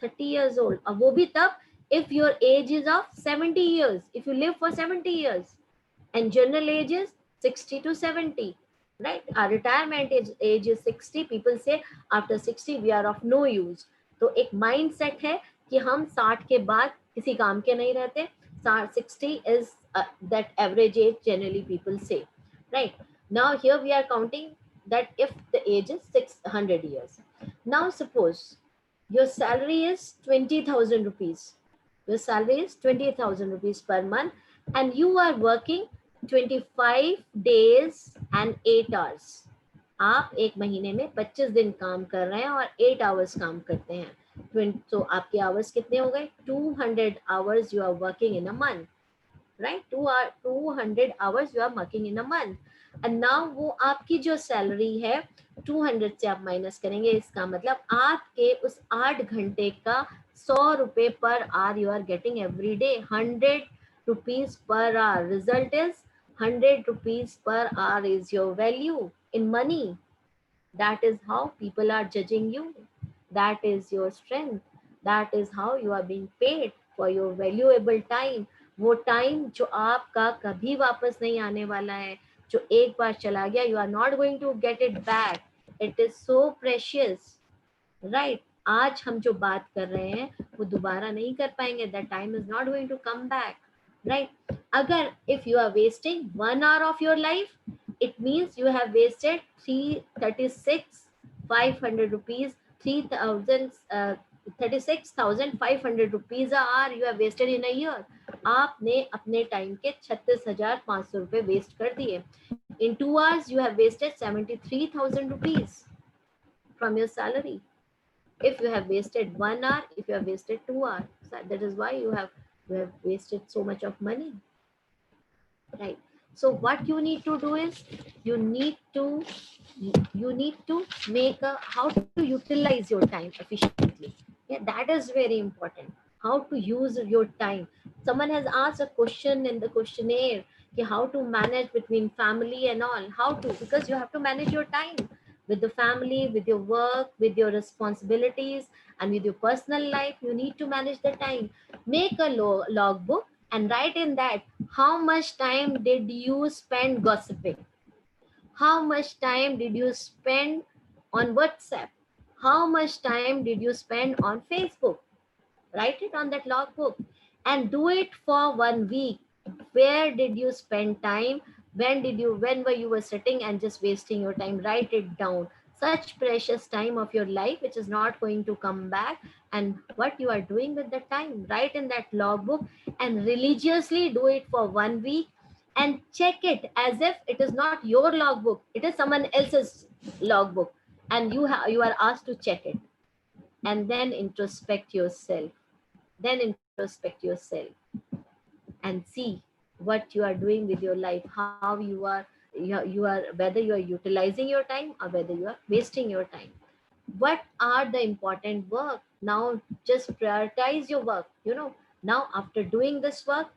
B: 30 years old. अब वो भी तब if your age is of 70 years, if you live for 70 years, and general age is 60 to 70, right? Our retirement age is 60. People say after 60 we are of no use. तो एक mindset है कि हम 60 के बाद किसी काम के नहीं रहते. 60 is that average age generally people say, right? Now here we are counting that if the age is 600 years. Now suppose your salary is 20,000 rupees. Your salary is 20,000 rupees per month, and you are working 25 days and 8 hours. आप एक महीने में 25 दिन काम कर रहे हैं और 8 hours काम करते हैं. तो आपके hours कितने हो गए? 200 hours you are working in a month, right? 200 hours you are working in a month. And now वो आपकी जो सैलरी है 200 से आप माइनस करेंगे. इसका मतलब आपके उस 8 घंटे का 100 रुपए per hour you are getting every day. 100 rupees per hour. Result is 100 rupees per hour is your value in money. That is how people are judging you. That is your strength. That is how you are being paid for your valuable time. वो time जो आपका कभी वापस नहीं आने वाला है, जो एक बार चला गया, you are not going to get it back. It is so precious, right? आज हम जो बात कर रहे हैं वो दोबारा नहीं कर पाएंगे. That time is not going to come back, right? अगर if you are wasting 1 hour of your life, it means you have wasted 36,500 rupees, 36,500 rupees a hour you have wasted in a year. आपने अपने time के 36,500 रुपए waste कर दिए. In 2 hours you have wasted 73,000 rupees from your salary. If you have wasted 1 hour, if you have wasted 2 hours, that is why you have wasted so much of money, right? So what you need to do is you need to make a how to utilize your time efficiently. Yeah, that is very important. How to use your time. Someone has asked a question in the questionnaire, how to manage between family and all. How to? Because you have to manage your time with the family, with your work, with your responsibilities, and with your personal life. You need to manage the time. Make a logbook and write in that how much time did you spend gossiping, how much time did you spend on WhatsApp, how much time did you spend on Facebook. Write it on that logbook and do it for 1 week. Where did you spend time? When were you sitting and just wasting your time? Write it down. Such precious time of your life which is not going to come back, and what you are doing with the time. Write in that logbook and religiously do it for 1 week, and check it as if it is not your logbook, it is someone else's logbook, and you are asked to check it. And then introspect yourself, and see what you are doing with your life, how you are, whether you are utilizing your time or whether you are wasting your time. What are the important work? Now just prioritize your work, now after doing this work,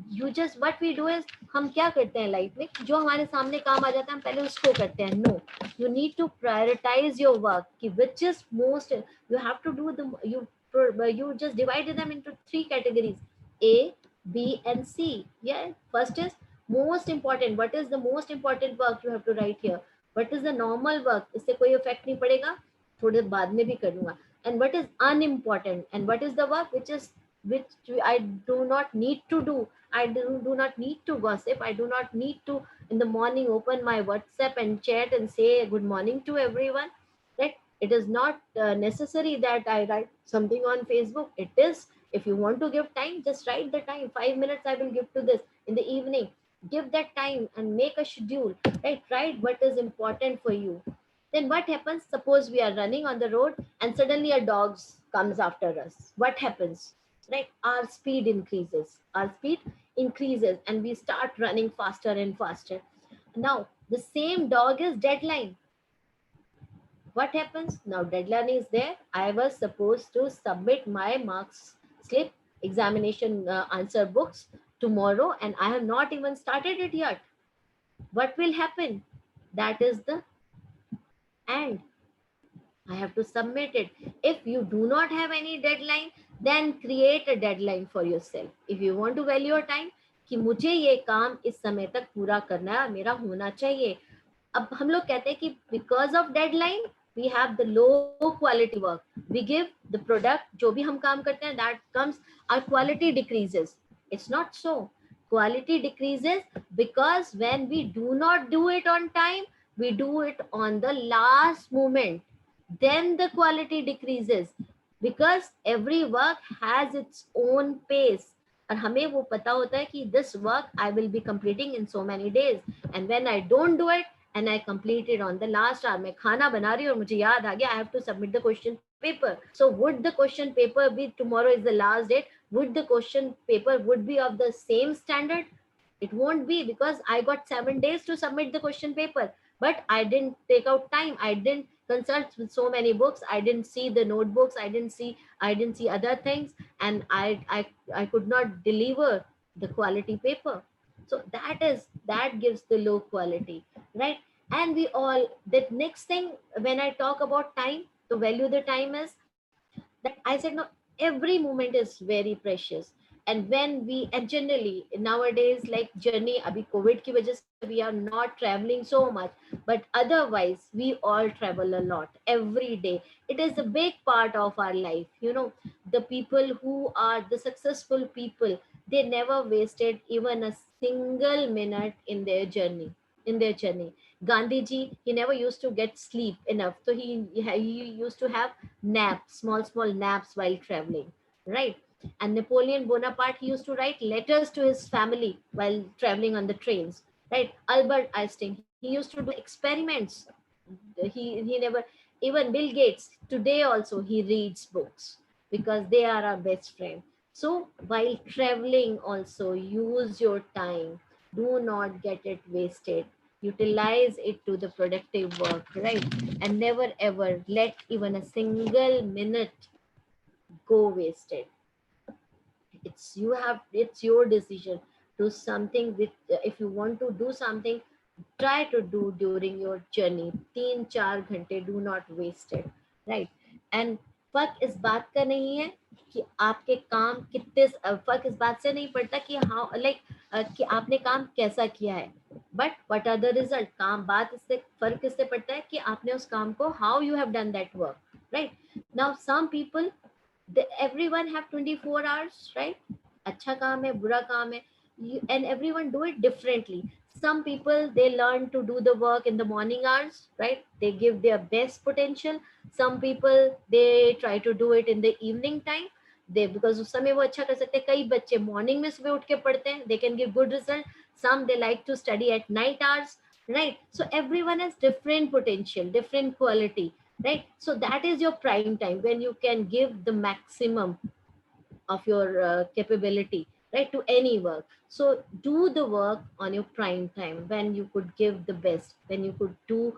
B: you just, what we do is, हम क्या करते हैं life में, जो हमारे सामने काम आ जाता है हम पहले उसको करते हैं. No, you need to prioritize your work कि which is most, you have to do the, you just divided them into three categories: A, B and C. Yeah, first is most important. What is the most important work you have to write here? What is the normal work, इससे कोई effect नहीं पड़ेगा, थोड़े बाद में भी कर लूंगा. And what is unimportant, and what is the work which I do not need to do. I do not need to gossip. I do not need to in the morning open my WhatsApp and chat and say good morning to everyone. Right? It is not necessary that I write something on Facebook. It is, if you want to give time, just write the time. 5 minutes I will give to this in the evening. Give that time and make a schedule. Right? Write what is important for you. Then what happens? Suppose we are running on the road and suddenly a dog comes after us. What happens? Right? Our speed increases. Our speed increases and we start running faster and faster. Now, the same dog is deadline. What happens? Now, deadline is there. I was supposed to submit my marks slip, examination answer books tomorrow, and I have not even started it yet. What will happen? That is the end. I have to submit it. If you do not have any deadline, then create a deadline for yourself. If you want to value your time, कि मुझे ये काम इस समय तक पूरा करना है, मेरा होना चाहिए. अब हम लोग कहते हैं कि because of deadline, we have the low quality work. We give the product, जो भी हम काम करते हैं, that comes, our quality decreases. It's not so. Quality decreases because when we do not do it on time, we do it on the last moment. Then the quality decreases because every work has its own pace. और हमें वो पता होता है कि this work I will be completing in so many days, and when I don't do it and I complete it on the last hour, मैं खाना बना रही हूँ और मुझे याद आ गया I have to submit the question paper. So would the question paper be, tomorrow is the last date, would the question paper would be of the same standard? It won't be, because I got 7 days to submit the question paper, but I didn't take out time. I didn't consult with so many books. I didn't see the notebooks. I didn't see other things, and I could not deliver the quality paper. So that gives the low quality, right? And we all, that next thing, when I talk about time, to value the time is that I said, no, every moment is very precious. And when we, and generally nowadays, like journey, abhi COVID ki wajah se we are not traveling so much, but otherwise we all travel a lot every day. It is a big part of our life. The people who are the successful people, they never wasted even a single minute in their journey. Gandhi ji, he never used to get sleep enough, so he used to have naps, small naps while traveling, right? And Napoleon Bonaparte, he used to write letters to his family while traveling on the trains, right? Albert Einstein, he used to do experiments. He never, even Bill Gates, today also he reads books because they are our best friend. So while traveling also, use your time. Do not get it wasted. Utilize it to the productive work, right? And never ever let even a single minute go wasted. It's your decision. Do something with, if you want to do something, try to do during your journey. 3-4 घंटे, do not waste it, right? And फर्क इस बात का नहीं है कि आपके काम कितने, फर्क इस बात से नहीं पड़ता कि हाउ, लाइक कि आपने काम कैसा किया है, but what are the result. काम, बात इससे, फर्क इससे पड़ता है कि आपने उस काम को, how you have done that work, right? Now some people, everyone have 24 hours, right? अच्छा काम है, बुरा काम है, and everyone do it differently. Some people, they learn to do the work in the morning hours, right? They give their best potential. Some people, they try to do it in the evening time. They, because उस समय वो अच्छा कर सकते हैं. कई बच्चे morning में सुबह उठ के पढ़ते हैं, they can give good result. some they like to study at night hours, right? So everyone has different potential, different quality, right? So that is your prime time when you can give the maximum of your capability, right, to any work. So do the work on your prime time when you could give the best, when you could do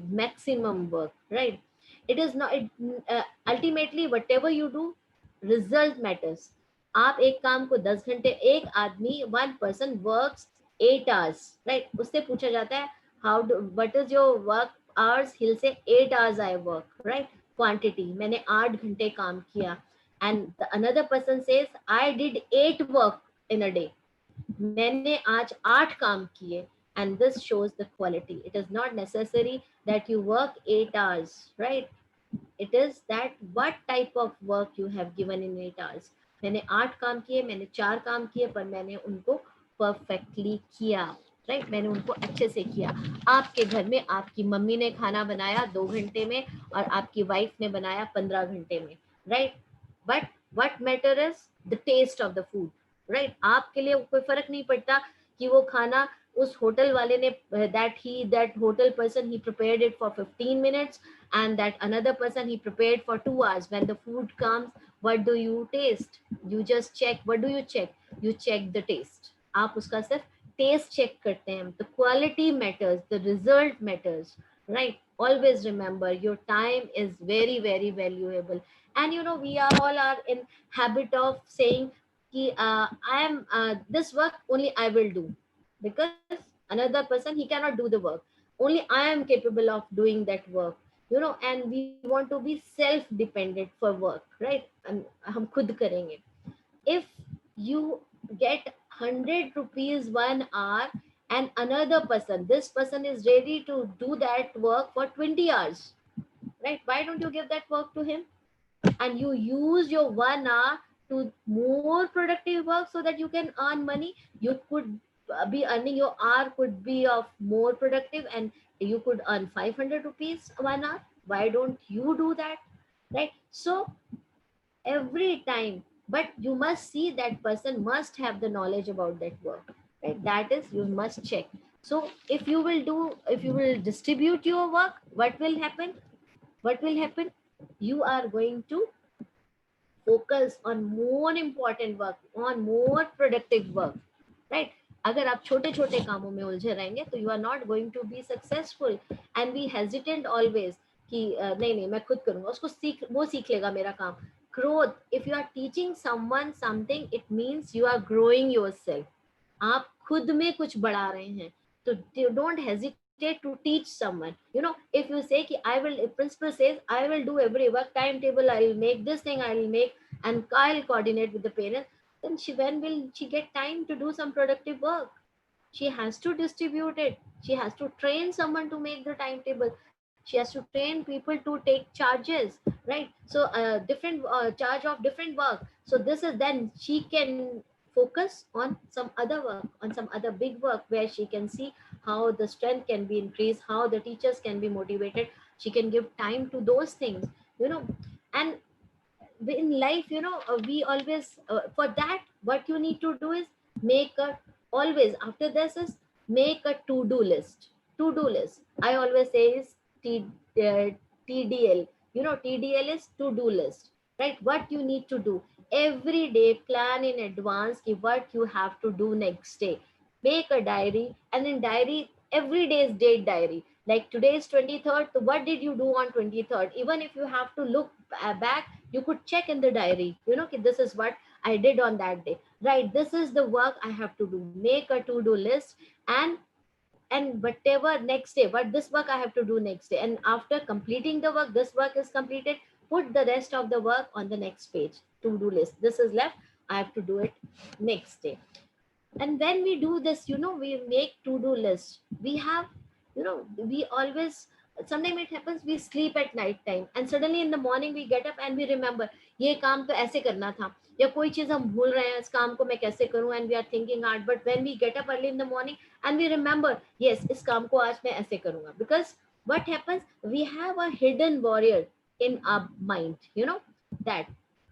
B: maximum work, right? It is not ultimately whatever you do, result matters. आप एक काम को 10 घंटे, एक आदमी, one person works 8 hours, right? उससे पूछा जाता है how do, what is your work hours? He'll say 8 hours I work, right? Quantity, मैंने 8 घंटे काम किया. And the another person says I did 8 work in a day, मैंने आज 8 काम किए. And this shows the quality. It is not necessary that you work 8 hours, right? It is that what type of work you have given in 8 hours. मैंने 8 काम किए, मैंने 4 काम किए, पर मैंने उनको परफेक्टली किया, राइट? मैंने उनको अच्छे से किया. आपके घर में आपकी मम्मी ने खाना बनाया 2 घंटे में और आपकी वाइफ ने बनाया 15 घंटे में, right? But what matter is the taste of the food, right? आपके लिए कोई फर्क नहीं पड़ता कि वो खाना उस होटल वाले ने that hotel person he prepared it for 15 minutes and that another person he prepared for 2 hours. When the food comes, what do you taste? You just check. What do you check? You check the taste. आप उसका सिर्फ test check करते हैं. The quality matters, the result matters, right? Always remember your time is very, very valuable. And you know, we are all are in habit of saying कि I am this work only I will do, because another person he cannot do the work, only I am capable of doing that work, you know. And we want to be self dependent for work, right? And हम खुद करेंगे. If you get 100 rupees 1 hour and another person, this person is ready to do that work for 20 hours, right? Why don't you give that work to him and you use your 1 hour to more productive work so that you can earn money? You could be earning, your hour could be of more productive and you could earn 500 rupees 1 hour. Why don't you do that, right? So every time, but you must see that person must have the knowledge about that work, right? That is, you must check. So if you will distribute your work, what will happen? What will happen? You are going to focus on more important work, on more productive work, right? अगर आप छोटे छोटे कामों में उलझे रहेंगे तो you are not going to be successful. And we hesitate always कि नहीं नहीं मैं खुद करूंगा, उसको सीख, वो सीख लेगा मेरा काम. Growth, if you are teaching someone something, it means you are growing yourself. आप खुद में कुछ बढ़ा रहे हैं. तो don't hesitate to teach someone. You know, if you say कि I will, if principal says I will do every work, timetable I will make, this thing I will make, and I'll coordinate with the parents, then when will she get time to do some productive work? She has to distribute it. She has to train someone to make the timetable. She has to train people to take charges, right? So different charge of different work. So this is, then she can focus on some other work, on some other big work where she can see how the strength can be increased, how the teachers can be motivated. She can give time to those things, you know. And in life, you know, we always for that what you need to do is make a, always after this is make a to-do list. To-do list, I always say, is uh, TDL. You know, TDL is to-do list, right? What you need to do every day. Plan in advance ki what you have to do next day. Make a diary, and in diary every day's date diary. Like today is 23rd, so what did you do on 23rd? Even if you have to look back, you could check in the diary, you know, this is what I did on that day, right? This is the work I have to do. Make a to-do list, and whatever next day, what this work I have to do next day, and after completing the work, this work is completed, put the rest of the work on the next page. To-do list, this is left, I have to do it next day. And when we do this, you know, we make to-do lists, we have, you know, we always, sometimes it happens we sleep at night time and suddenly in the morning we get up and we remember ये काम तो ऐसे करना था, या कोई चीज हम भूल रहे हैं, इस काम को मैं कैसे करूं, and we are thinking hard. But when we get up early in the morning and we remember, yes, इस काम को आज मैं ऐसे करूंगा, because what happens, we have a hidden warrior in our mind, you know, that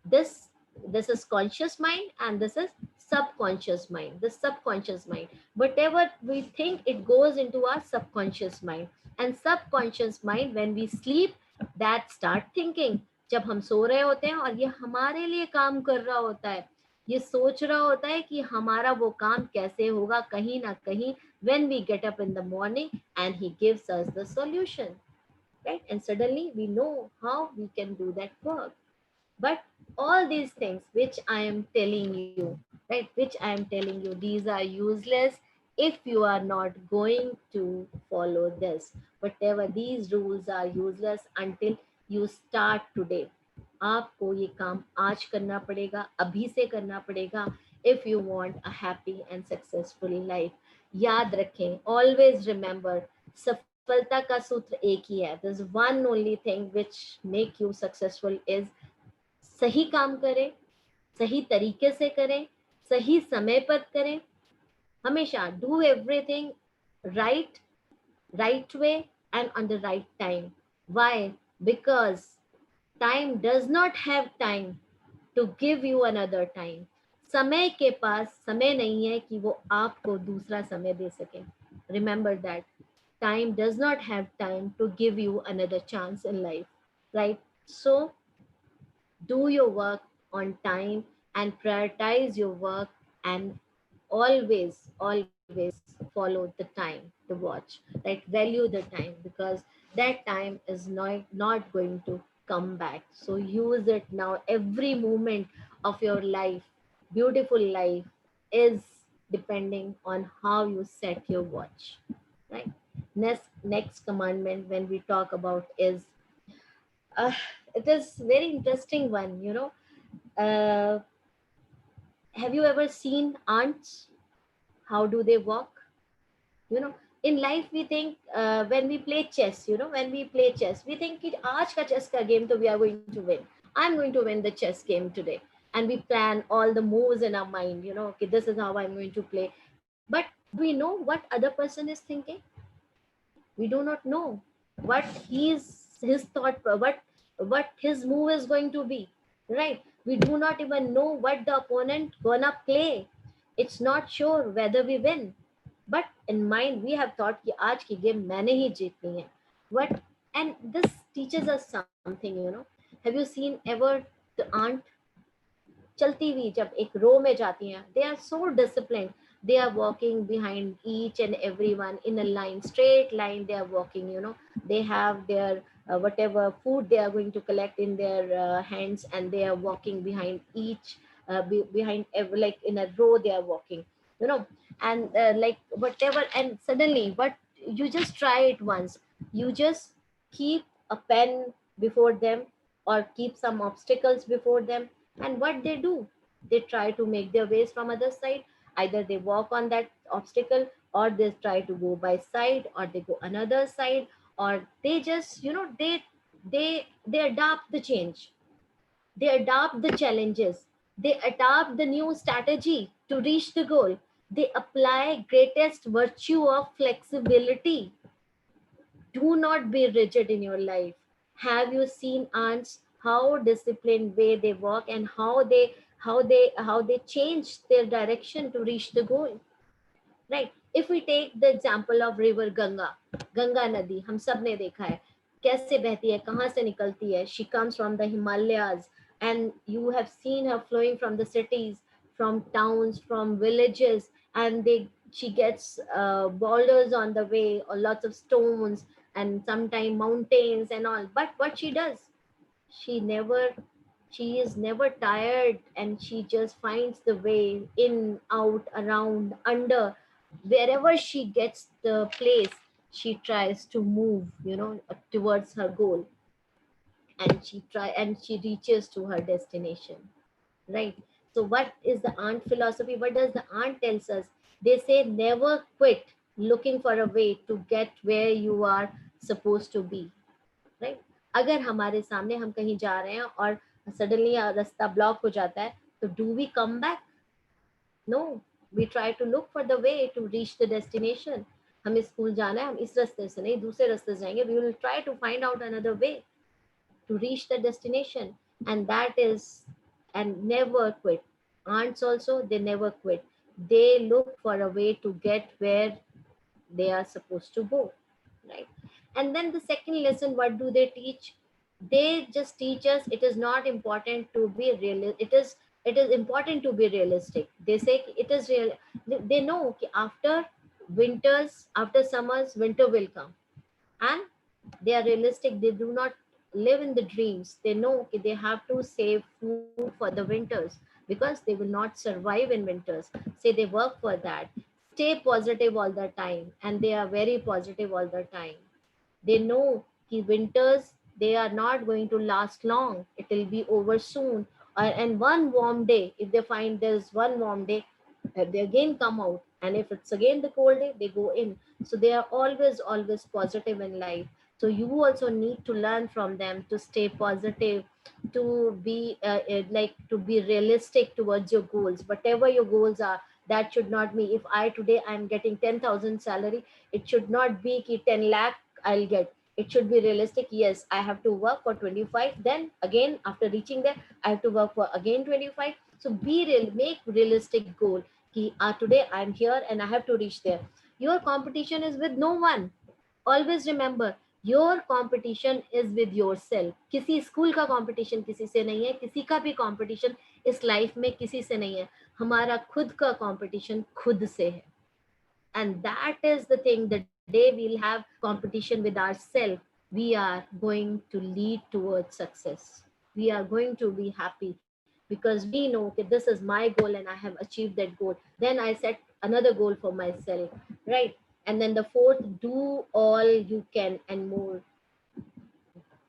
B: this is conscious mind and this is subconscious mind. The subconscious mind, whatever we think, it goes into our subconscious mind. And subconscious mind, when we sleep, that start thinking. जब हम सो रहे होते हैं और ये हमारे लिए काम कर रहा होता है, ये सोच रहा होता है कि हमारा वो काम कैसे होगा कहीं ना कहीं, when we get up in the morning, and he gives us the solution, right? And suddenly we know how we can do that work. But all these things which I am telling you, right, which I am telling you, these are useless if you are not going to follow this. Whatever, these rules are useless until you start today. आपको ये काम आज करना पड़ेगा, अभी से करना पड़ेगा, if you want a happy and successful life. याद रखें, always remember, सफलता का सूत्र एक ही है. There's one only thing which make you successful is सही काम करें, सही तरीके से करें, सही समय पर करें. हमेशा do everything right, right way and on the right time. Why? Because time does not have time to give you another time. समय के पास समय नहीं है कि वो आपको दूसरा समय दे सके. Remember that. Time does not have time to give you another chance in life, right? So do your work on time and prioritize your work, and always follow the time, the watch, right? Value the time, because that time is not going to come back. So use it now. Every moment of your life, beautiful life, is depending on how you set your watch, right? Next commandment when we talk about is, uh, it is very interesting one, uh, have you ever seen ants? How do they walk? In life we think, when we play chess, when we play chess, we think कि आज का chess का game तो we are going to win. I'm going to win the chess game today. And we plan all the moves in our mind, okay, this is how I'm going to play. But do we know what other person is thinking? We do not know what his thought, what his move is going to be, right? We do not even know what the opponent gonna play. It's not sure whether we win, but in mind we have thought कि आज की game मैंने ही जीतनी है. What? And this teaches us something. Have you seen ever the ant चलती हुई जब एक रो में जाती हैं, they are so disciplined. They are walking behind each and everyone in a line, straight line. They are walking. They have their whatever food they are going to collect in their hands, and they are walking behind each, behind every, like in a row they are walking. And like whatever. And suddenly, what, you just try it once. You just keep a pen before them, or keep some obstacles before them, and what they do, they try to make their ways from other side. Either they walk on that obstacle, or they try to go by side, or they go another side, or they just, they adapt the change, they adapt the challenges, they adapt the new strategy to reach the goal. They apply greatest virtue of flexibility. Do not be rigid in your life. Have you seen ants, how disciplined way they walk, and how they change their direction to reach the goal, right? If we take the example of river Ganga nadi, हम सब ने देखा है कैसे बहती है, कहाँ से निकलती है. She comes from the Himalayas, and you have seen her flowing from the cities, from towns, from villages, and she gets boulders on the way, or lots of stones, and sometimes mountains and all. But what she does, she never she is never tired, and she just finds the way in, out, around, under, wherever she gets the place, she tries to move, towards her goal, and she reaches to her destination, right? So what is the ant philosophy? What does the ant tells us? They say never quit looking for a way to get where you are supposed to be, right? अगर हमारे सामने हम कहीं जा रहे हैं और suddenly रास्ता ब्लॉक हो जाता है, तो do we come back? No, we try to look for the way to reach the destination. हमें स्कूल जाना है, हम इस रास्ते से नहीं दूसरे रास्ते से जाएंगे. We will try to find out another way to reach the destination. And that is, and never quit. Ants also, they never quit. They look for a way to get where they are supposed to go, right? And then the second lesson, what do they teach? They just teach us it is not important to be real, it is important to be realistic. They say it is real. They know कि after winters, after summers, winter will come, and they are realistic. They do not live in the dreams. They know कि they have to save food for the winters, because they will not survive in winters. Say they work for that. Stay positive all the time, and they are very positive all the time. They know कि winters, they are not going to last long. It will be over soon. And one warm day, if they find there's one warm day, they again come out. And if it's again the cold day, they go in. So they are always, always positive in life. So you also need to learn from them to stay positive, to be to be realistic towards your goals. Whatever your goals are, that should not be, if I today I'm getting 10,000 salary, it should not be ki 10 lakh I'll get. It should be realistic. Yes, I have to work for 25. Then again, after reaching there, I have to work for again 25. So be real, make realistic goal. Ki, today I'm here and I have to reach there. Your competition is with no one. Always remember, your competition is with yourself. किसी school का competition किसी से नहीं है, किसी का भी competition इस लाइफ में किसी से नहीं है. हमारा खुद का कंपटीशन खुद से है. And that is the thing, the day we'll have competition with ourselves, we are going to lead towards success. We are going to be happy, because we know that this is my goal and I have achieved that goal. Then I set another goal for myself, right? And then the fourth, do all you can and more.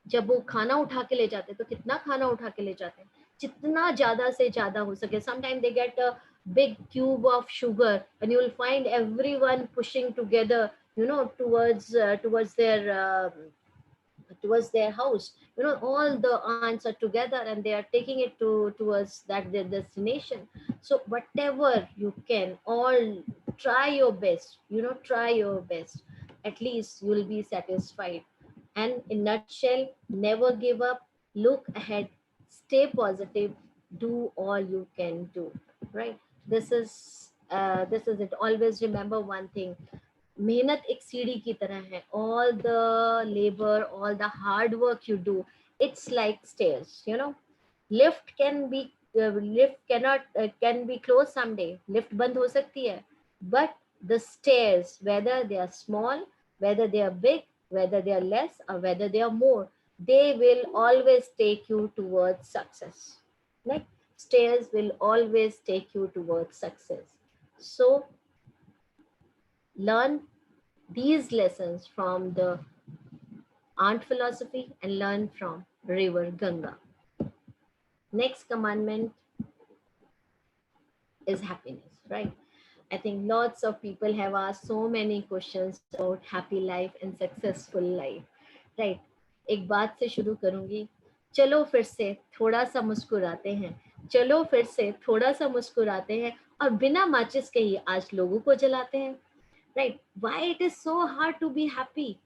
B: जब वो खाना उठा के ले जाते हैं तो कितना खाना उठा के ले जाते हैं, जितना ज्यादा से ज्यादा हो सके. Sometimes they get a big cube of sugar, and you will find everyone pushing together, towards their house. All the aunts are together and they are taking it towards that their destination. So whatever you can, all try your best. Try your best. At least you will be satisfied. And in nutshell, never give up, look ahead, stay positive, do all you can do. Right? This is it. Always remember one thing. मेहनत एक सीढ़ी की तरह है. All the labor, all the hard work you do, it's like stairs. Lift can be lift cannot can be closed someday. Lift बंद हो सकती है, but the stairs, whether they are small, whether they are big, whether they are less, or whether they are more, they will always take you towards success. Like, stairs will always take you towards success. So learn these lessons from the ant philosophy and learn from river Ganga. Next commandment is happiness, right? I think lots of people have asked so many questions about happy life and successful life, right? एक बात से शुरू करूंगी. चलो फिर से थोड़ा सा मुस्कुराते हैं, चलो फिर से थोड़ा सा मुस्कुराते हैं, और बिना माचिस के ही आज लोगों को जलाते हैं. Right? Why it is so hard to be happy?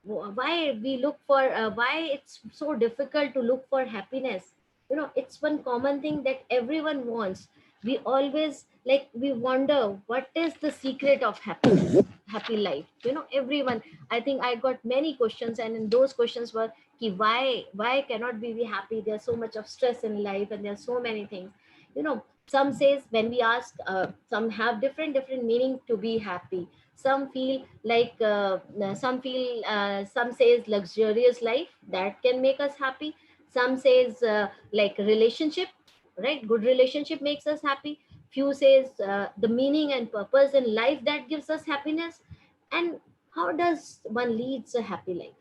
B: Why we look for why it's so difficult to look for happiness? It's one common thing that everyone wants. We always, like, we wonder what is the secret of happiness, happy life. Everyone, I think I got many questions, and in those questions were ki, why cannot we be happy? There's so much of stress in life and there's so many things. Some says, when we ask, some have different meaning to be happy. Some feel like some says luxurious life that can make us happy. Some says like relationship, right? Good relationship makes us happy. Few says the meaning and purpose in life that gives us happiness. And how does one leads a happy life?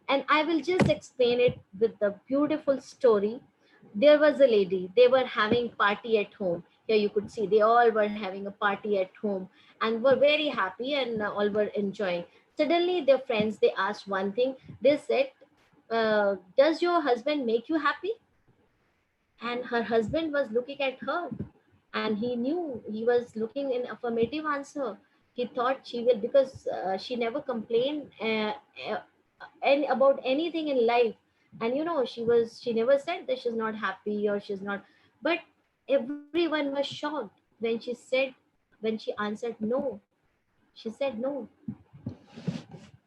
B: And I will just explain it with the beautiful story. There was a lady, they were having party at home. Here you could see they all were having a party at home and were very happy, and all were enjoying. Suddenly their friends, they asked one thing. They said, does your husband make you happy? And her husband was looking at her, and he knew, he was looking in affirmative answer. He thought she will, because she never complained about anything in life. And she never said that she's not happy or she's not. But Everyone was shocked when she answered no. She said no,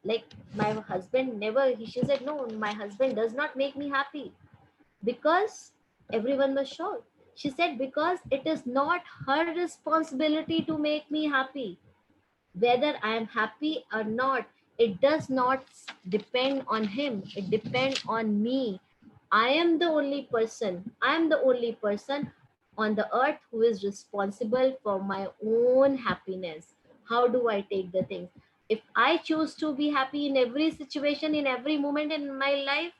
B: like my husband never. She said no, my husband does not make me happy. Because everyone was shocked. She said because it is not her responsibility to make me happy. Whether I am happy or not, it does not depend on him. It depends on me. I am the only person on the earth who is responsible for my own happiness. How do I take the things? If I choose to be happy in every situation, in every moment in my life,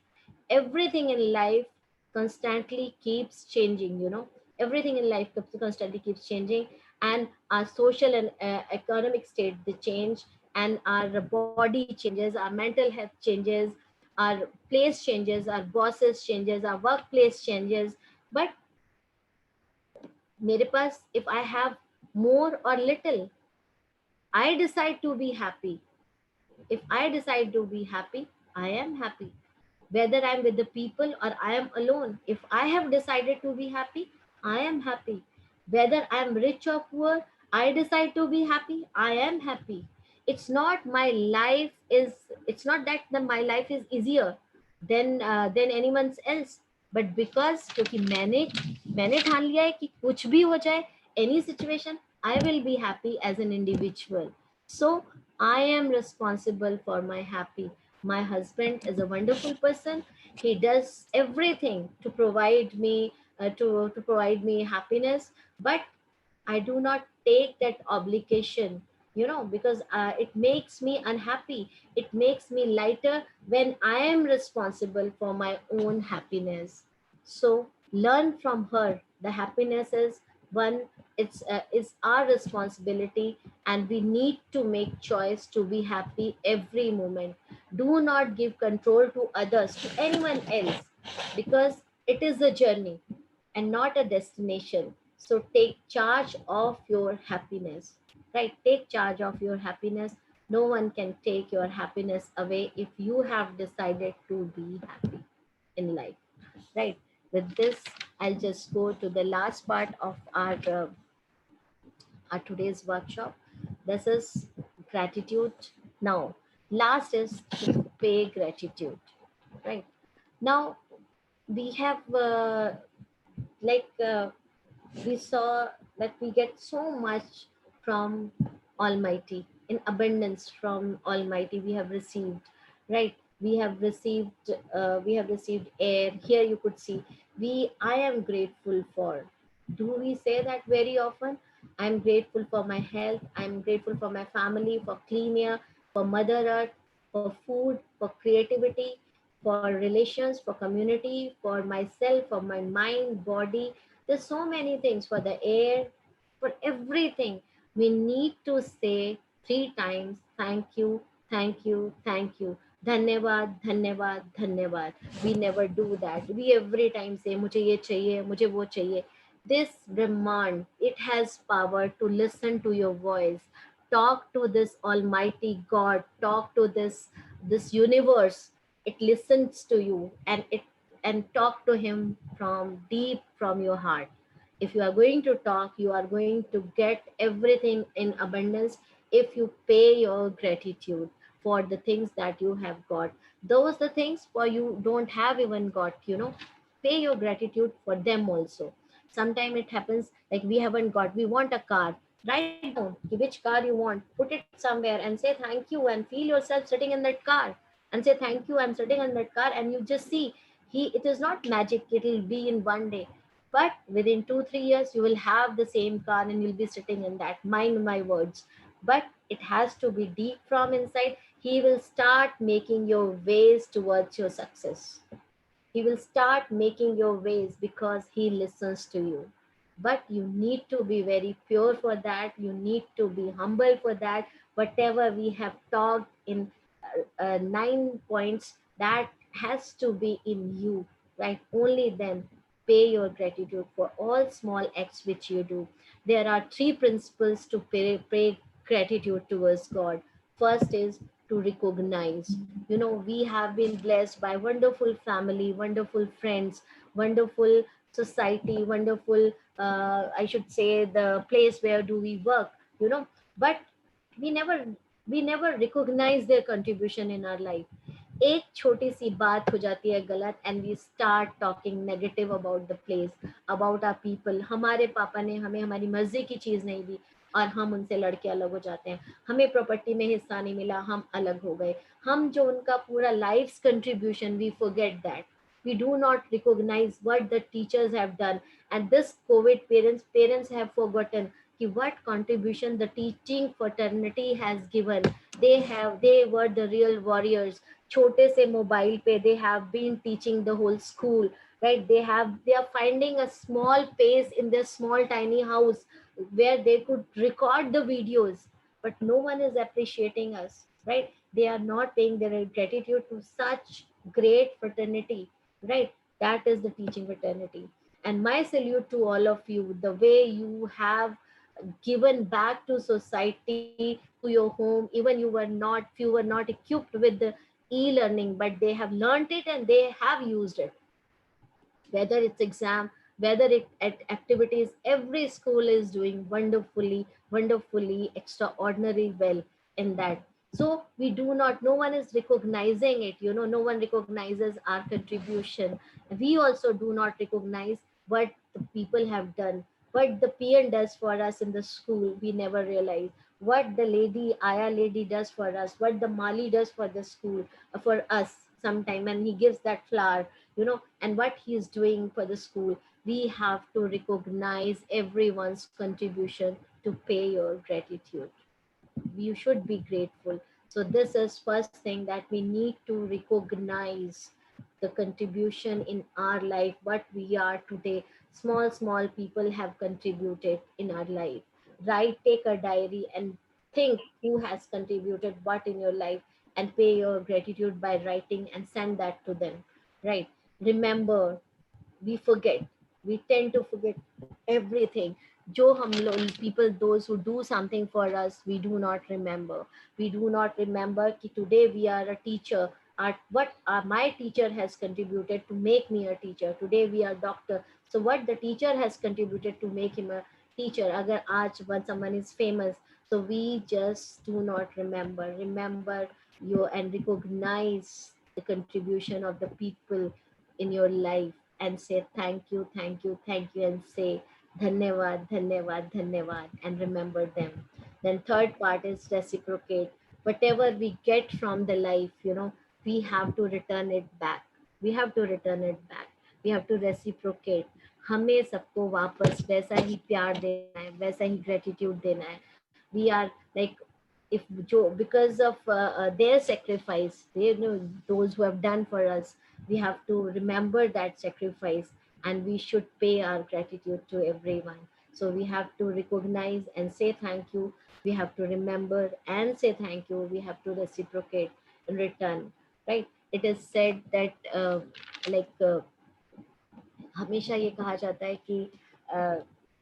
B: everything in life constantly keeps changing, everything in life constantly keeps changing, and our social and economic state, they change, and our body changes, our mental health changes, our place changes, our bosses changes, our workplace changes. But मेरे पास, if I have more or little, I decide to be happy. If I decide to be happy, I am happy. Whether I'm with the people or I am alone, if I have decided to be happy, I am happy. Whether I'm rich or poor, I decide to be happy, I am happy. It's not my life is, it's not that my life is easier than anyone's else, but because क्योंकि मैंने ठान लिया है कि कुछ भी हो जाए, any situation, I will be happy as an individual. So I am responsible for my happy. My husband is a wonderful person. He does everything to provide me to provide me happiness, but I do not take that obligation, because it makes me unhappy. It makes me lighter when I am responsible for my own happiness. So learn from her. The happiness is one. It's our responsibility, and we need to make choice to be happy every moment. Do not give control to others, to anyone else, because it is a journey and not a destination. So take charge of your happiness, right? Take charge of your happiness. No one can take your happiness away if you have decided to be happy in life, right? With this, I'll just go to the last part of our today's workshop. This is gratitude. Now, last is to pay gratitude, right? Now, we have like we saw that we get so much from Almighty, in abundance from Almighty we have received, right? We have received air. Here you could see, I am grateful for. Do we say that very often? I'm grateful for my health, I'm grateful for my family, for clean air, for Mother Earth, for food, for creativity, for relations, for community, for myself, for my mind, body. There's so many things, for the air, for everything. We need to say 3 times thank you, thank you, thank you. Dhanyavad, dhanyavad, dhanyavad. We never do that. We every time say mujhe ye chahiye, mujhe wo chahiye. This Brahman, it has power to listen to your voice. Talk to this Almighty God. Talk to this universe. It listens to you, and talk to him from deep from your heart. If you are going to talk, you are going to get everything in abundance if you pay your gratitude for the things that you have got. Those the things for you don't have even got, pay your gratitude for them also. Sometimes it happens like we haven't got, we want a car. Write down which car you want, put it somewhere and say thank you, and feel yourself sitting in that car and say thank you, I'm sitting in that car. And you just see, it is not magic, it'll be in one day, but within 2 3 years you will have the same car and you'll be sitting in that. Mind my words. But it has to be deep from inside. He will start making your ways towards your success. He will start making your ways because he listens to you. But you need to be very pure for that. You need to be humble for that. Whatever we have talked in 9 points, that has to be in you, right? Only then pay your gratitude for all small acts which you do. There are 3 principles to pay gratitude towards God. First is to recognize. We have been blessed by wonderful family, wonderful friends, wonderful society, wonderful, I should say, the place where do we work, you know. But we never we never recognize their contribution in our life. एक छोटी सी बात हो जाती है गलत, and we start talking negative about the place, about our people. हमारे पापा ने हमें हमारी मर्जी की चीज नहीं दी और हम उनसे लड़के अलग हो जाते हैं. हमें प्रॉपर्टी में हिस्सा नहीं मिला, हम अलग हो गए. हम जो उनका पूरा life's contribution, we forget that. We do not recognize what the teachers have done. And this COVID, parents have forgotten कि what contribution the teaching fraternity has given. They were the real warriors. छोटे से mobile पे they have been teaching the whole school, right? They are finding a small space in their small tiny house where they could record the videos, but no one is appreciating us, right? They are not paying their gratitude to such great fraternity, right? That is the teaching fraternity. And my salute to all of you, the way you have given back to society, to your home. Even you were not equipped with the e-learning, but they have learned it and they have used it. Whether it's exam, whether it at activities, every school is doing wonderfully extraordinary well in that. So we do not, no one is recognizing it, you know. No one recognizes our contribution. We also do not recognize what the people have done, what the PN does for us in the school. We never realize what the lady Aya lady does for us, what the Mali does for the school, for us sometime, and he gives that flower, you know, and what he is doing for the school. We have to recognize everyone's contribution to pay your gratitude. You should be grateful. So this is first thing, that we need to recognize the contribution in our life, what we are today. Small people have contributed in our life. Right, take a diary and think who has contributed what in your life, and pay your gratitude by writing and send that to them, right? Remember, we forget, we tend to forget everything. जो हम लोग people, those who do something for us, we do not remember. We do not remember कि today we are a teacher, what my teacher has contributed to make me a teacher. Today we are doctor, so what the teacher has contributed to make him a teacher. अगर आज when someone is famous, so we just do not remember you, and recognize the contribution of the people in your life, and say thank you, and say dhanyavad, and remember them. Then third part is reciprocate. Whatever we get from the life, you know, we have to return it back. We have to return it back. We have to reciprocate. हमें सबको वापस वैसा ही प्यार देना है, वैसा ही gratitude देना है. We are like, if because of their sacrifice, they, you know, those who have done for us, we have to remember that sacrifice, and we should pay our gratitude to everyone. So we have to recognize and say thank you. We have to remember and say thank you. We have to reciprocate in return, right? It is said that like हमेशा ये कहा जाता है कि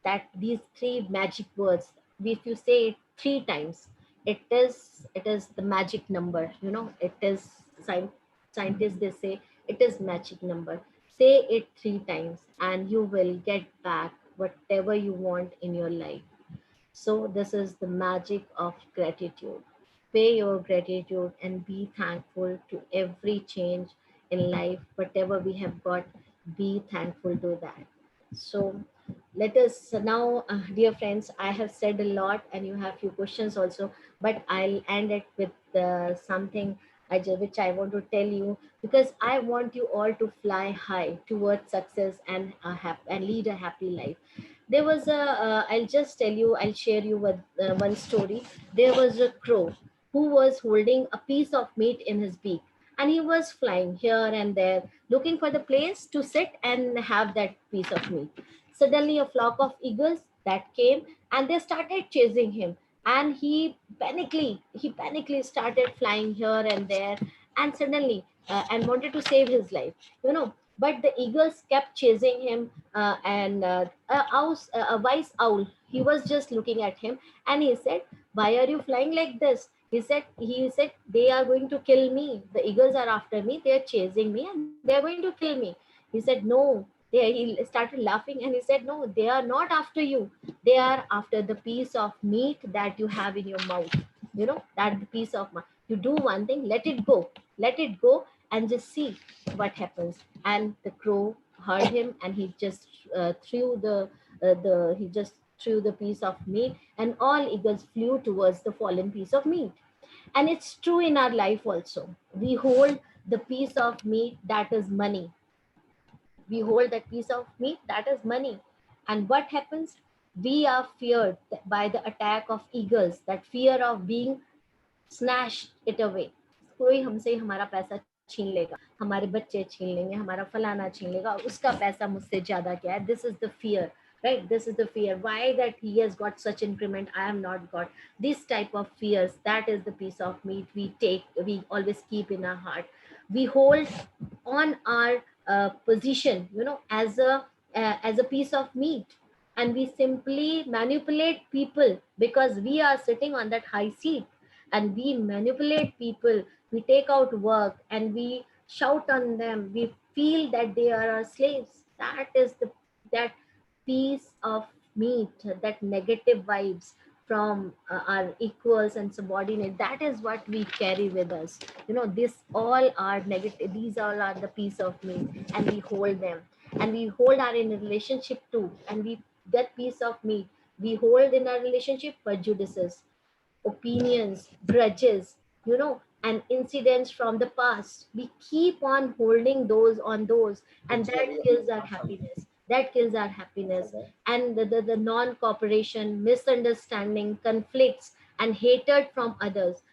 B: that these three magic words, if you say it three times, it is the magic number, you know. It is scientists, they say it is magic number. Say it three times and you will get back whatever you want in your life. So this is the magic of gratitude. Pay your gratitude and be thankful to every change in life. Whatever we have got, be thankful to that. So let us now, dear friends, I have said a lot and you have few questions also, but I'll end it with something which I want to tell you, because I want you all to fly high towards success and and lead a happy life. There was a I'll just tell you, I'll share you with one story. There was a crow who was holding a piece of meat in his beak, and he was flying here and there looking for the place to sit and have that piece of meat. Suddenly a flock of eagles that came, and they started chasing him, and he panically started flying here and there, and suddenly and wanted to save his life, you know. But the eagles kept chasing him, and a wise owl, he was just looking at him, and he said, why are you flying like this? He said they are going to kill me. The eagles are after me, they are chasing me, and they are going to kill me. He said, no, He started laughing and he said, no, they are not after you. They are after the piece of meat that you have in your mouth. You know, that the piece of meat. You do one thing, let it go, and just see what happens. And the crow heard him, and he just he just threw the piece of meat, and all eagles flew towards the fallen piece of meat. And it's true in our life also. We hold the piece of meat that is money. We hold that piece of meat that is money. And what happens? We are feared by the attack of eagles, that fear of being snatched it away. कोई हमसे हमारा पैसा छीन लेगा, हमारे बच्चे छीन लेंगे, हमारा फलाना छीन लेगा, उसका पैसा मुझसे ज्यादा क्या है. This is the fear, right? This is the fear. Why that he has got such increment, I am not got. This type of fears, that is the piece of meat we take, we always keep in our heart. We hold on our position, you know, as a piece of meat, and we simply manipulate people because we are sitting on that high seat, and we manipulate people. We take out work and we shout on them. We feel that they are our slaves. That is that piece of meat, that negative vibes from our equals and subordinate. That is what we carry with us. You know, this all are negative. These all are the piece of meat, and we hold them, and we hold our in a relationship too. And we that piece of meat we hold in our relationship prejudices, opinions, grudges, you know, and incidents from the past. We keep on holding those on those, and that kills our happiness. That kills our happiness. And the non cooperation, misunderstanding, conflicts, and hatred from others.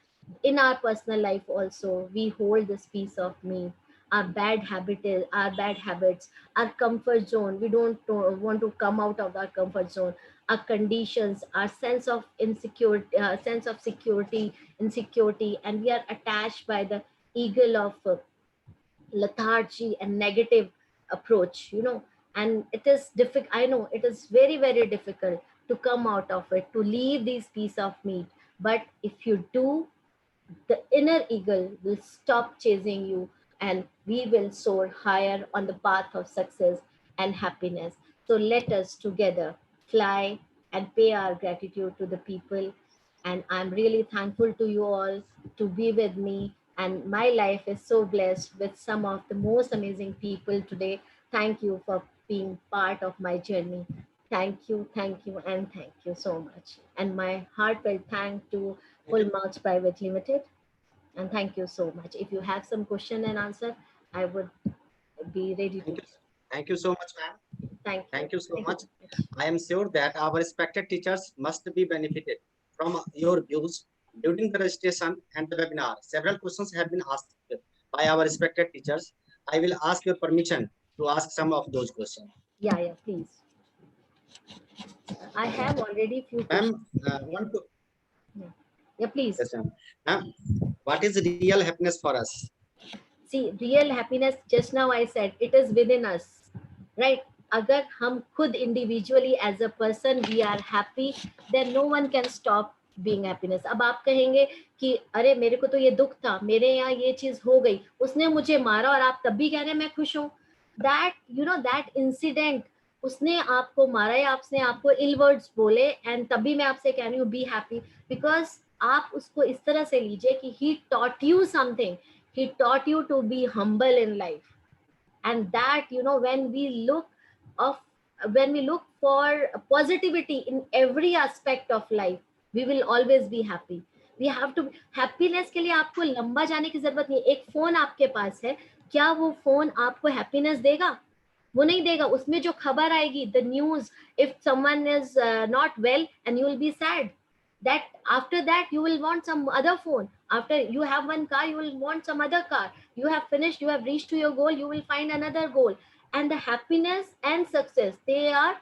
B: In our personal life also, we hold this piece of me. Our our bad habits, our comfort zone. We don't want to come out of our comfort zone. Our conditions, our sense of insecurity, sense of security, insecurity, and we are attached by the eagle of lethargy and negative approach, you know. And it is difficult. I know it is very, very difficult to come out of it, to leave these piece of meat. But if you do, the inner eagle will stop chasing you, and we will soar higher on the path of success and happiness. So let us together fly and pay our gratitude to the people. And I'm really thankful to you all to be with me. And my life is so blessed with some of the most amazing people today. Thank you for being part of my journey. Thank you, and thank you so much. And my heartfelt thank to
A: Thank
B: Full
A: you.
B: Marks Private Limited. And thank you so much. If you have some question and answer, I would be ready to
A: Thank you.
B: give.
A: Thank you so much, ma'am.
B: Thank you.
A: Thank you so
B: Thank you
A: much.
B: so much.
A: I am sure that our respected teachers must be benefited from your views during the registration and the webinar. Several questions have been asked by our respected teachers. I will ask your permission to ask some of those questions.
B: Yeah, yeah, please. I have already few questions.
A: Ma'am, want to
B: Yeah, yeah, please.
A: yes, ma'am. Ma'am, what is real happiness for us?
B: See, real happiness, just now I said, it is within us, right? अगर हम खुद individually as a person we are happy, then no one can stop being happiness. अब आप कहेंगे कि अरे मेरे को तो ये दुख था, मेरे यहाँ ये चीज हो गई, उसने मुझे मारा और आप तब भी कह रहे हैं मैं खुश हूँ. That, you know, that incident, उसने आपको मारा या आपने आपको ill words बोले, and तभी मैं आपसे कह रही हूँ be happy, because आप उसको इस तरह से लीजिए कि he taught you something. He taught you to be humble in life. And that, you know, of when we look for positivity in every aspect of life, we will always be happy. We have to happiness के लिए आपको लंबा जाने की जरूरत नहीं. एक phone आपके पास है, क्या वो फोन आपको हैप्पीनेस देगा? वो नहीं देगा. उसमें जो खबर आएगी, the news, if someone is not well, and you will be sad, that after that you will want some other phone. After you have one car, you will want some other car. You have finished, you have reached to your goal, you will find another goal. And the happiness and success, they are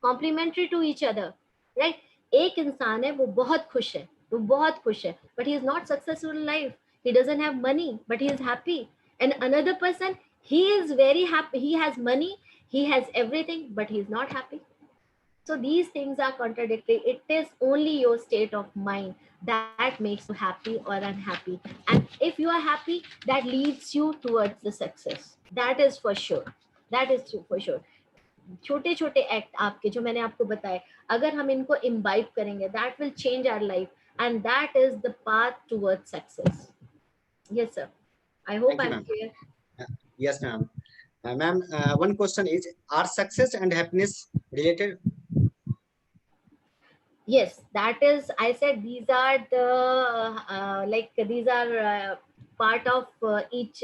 B: complementary to each other, right? एक इंसान है, वो बहुत खुश है, वो बहुत खुश है, but he is not successful in life. He doesn't have money, but he is happy. And another person, he is very happy, he has money, he has everything, but he is not happy. So these things are contradictory. It is only your state of mind that makes you happy or unhappy. And if you are happy, that leads you towards the success. That is for sure. That is true for sure. छोटे छोटे act आपके जो मैंने आपको बताए, अगर हम इनको इम्बाइब करेंगे, that will change our life, and that is the path towards success. Yes sir, I hope
A: Thank
B: I
A: you,
B: am
A: ma'am.
B: Clear.
A: Yes, ma'am. Ma'am, one question is: are success and happiness related?
B: Yes, that is, I said these are the like these are part of each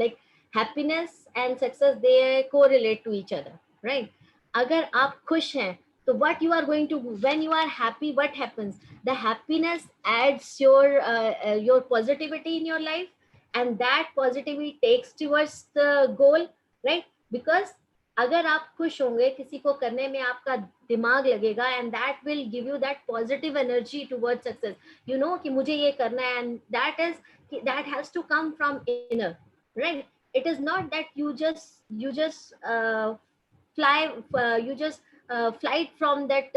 B: like happiness and success, they correlate to each other, right? Agar aap khush hain, so what you are going to do when you are happy, what happens? The happiness adds your positivity in your life, and that positivity takes towards the goal, right? Because अगर आप खुश होंगे, किसी को करने में आपका दिमाग लगेगा, and that will give you that positive energy towards success. You know कि मुझे ये करना है, and that has to come from inner, right? It is not that you just fly you just flight from that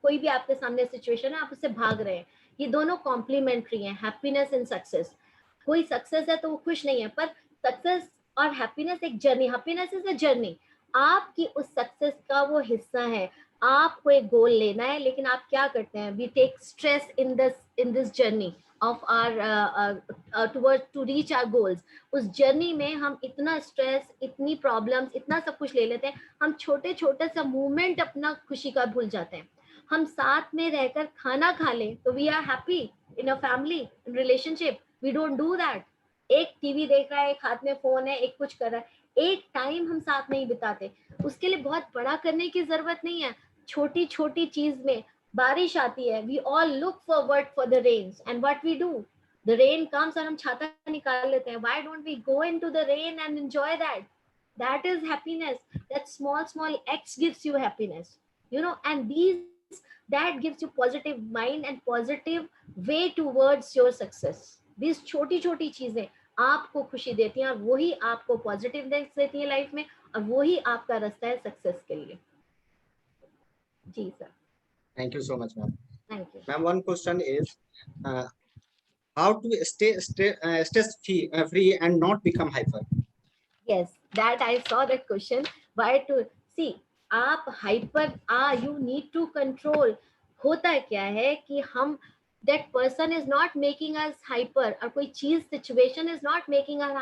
B: कोई भी आपके सामने situation है, आप उससे भाग रहे हैं. ये दोनों कॉम्प्लीमेंट्री हैं, हैप्पीनेस एंड सक्सेस. कोई सक्सेस है तो वो खुश नहीं है, पर सक्सेस और हैप्पीनेस एक journey, happiness is a journey. आपकी उस सक्सेस का वो हिस्सा है. आपको एक गोल लेना है, लेकिन आप क्या करते हैं? We take stress in this journey of our toward to reach our goals. उस जर्नी में हम इतना स्ट्रेस, इतनी प्रॉब्लम्स, इतना सब कुछ ले लेते हैं, हम छोटे छोटे सा मूवमेंट अपना खुशी का भूल जाते हैं. हम साथ में रहकर खाना खा लें तो we are happy in a family, in relationship. We don't do that. एक टीवी देख रहा है, एक हाथ में फोन है, एक कुछ कर रहा है, एक टाइम हम साथ नहीं बिताते. उसके लिए बहुत बड़ा करने की जरूरत नहीं है. छोटी छोटी चीज में, बारिश आती है, we all look forward for the rains, and what we do, the rain comes और हम छाता निकाल लेते हैं. Why don't we go into the rain and enjoy that? That is happiness. That small small acts gives you happiness, and that gives you positive mind and positive way towards your success. These छोटी छोटी चीजें आपको खुशी देती हैं, और वही आपको पॉजिटिवनेस देती है लाइफ में, और वही आपका रास्ता है सक्सेस के लिए. जी sir.
A: Thank you so much, ma'am.
B: Thank you.
A: Ma'am, one question is: uh, how to stay free and not become hyper?
B: Yes, that I saw that question. Why to see? आप hyper you need to control. होता क्या है कि हम, that person is not making us hyper, और कोई चीज situation is not making us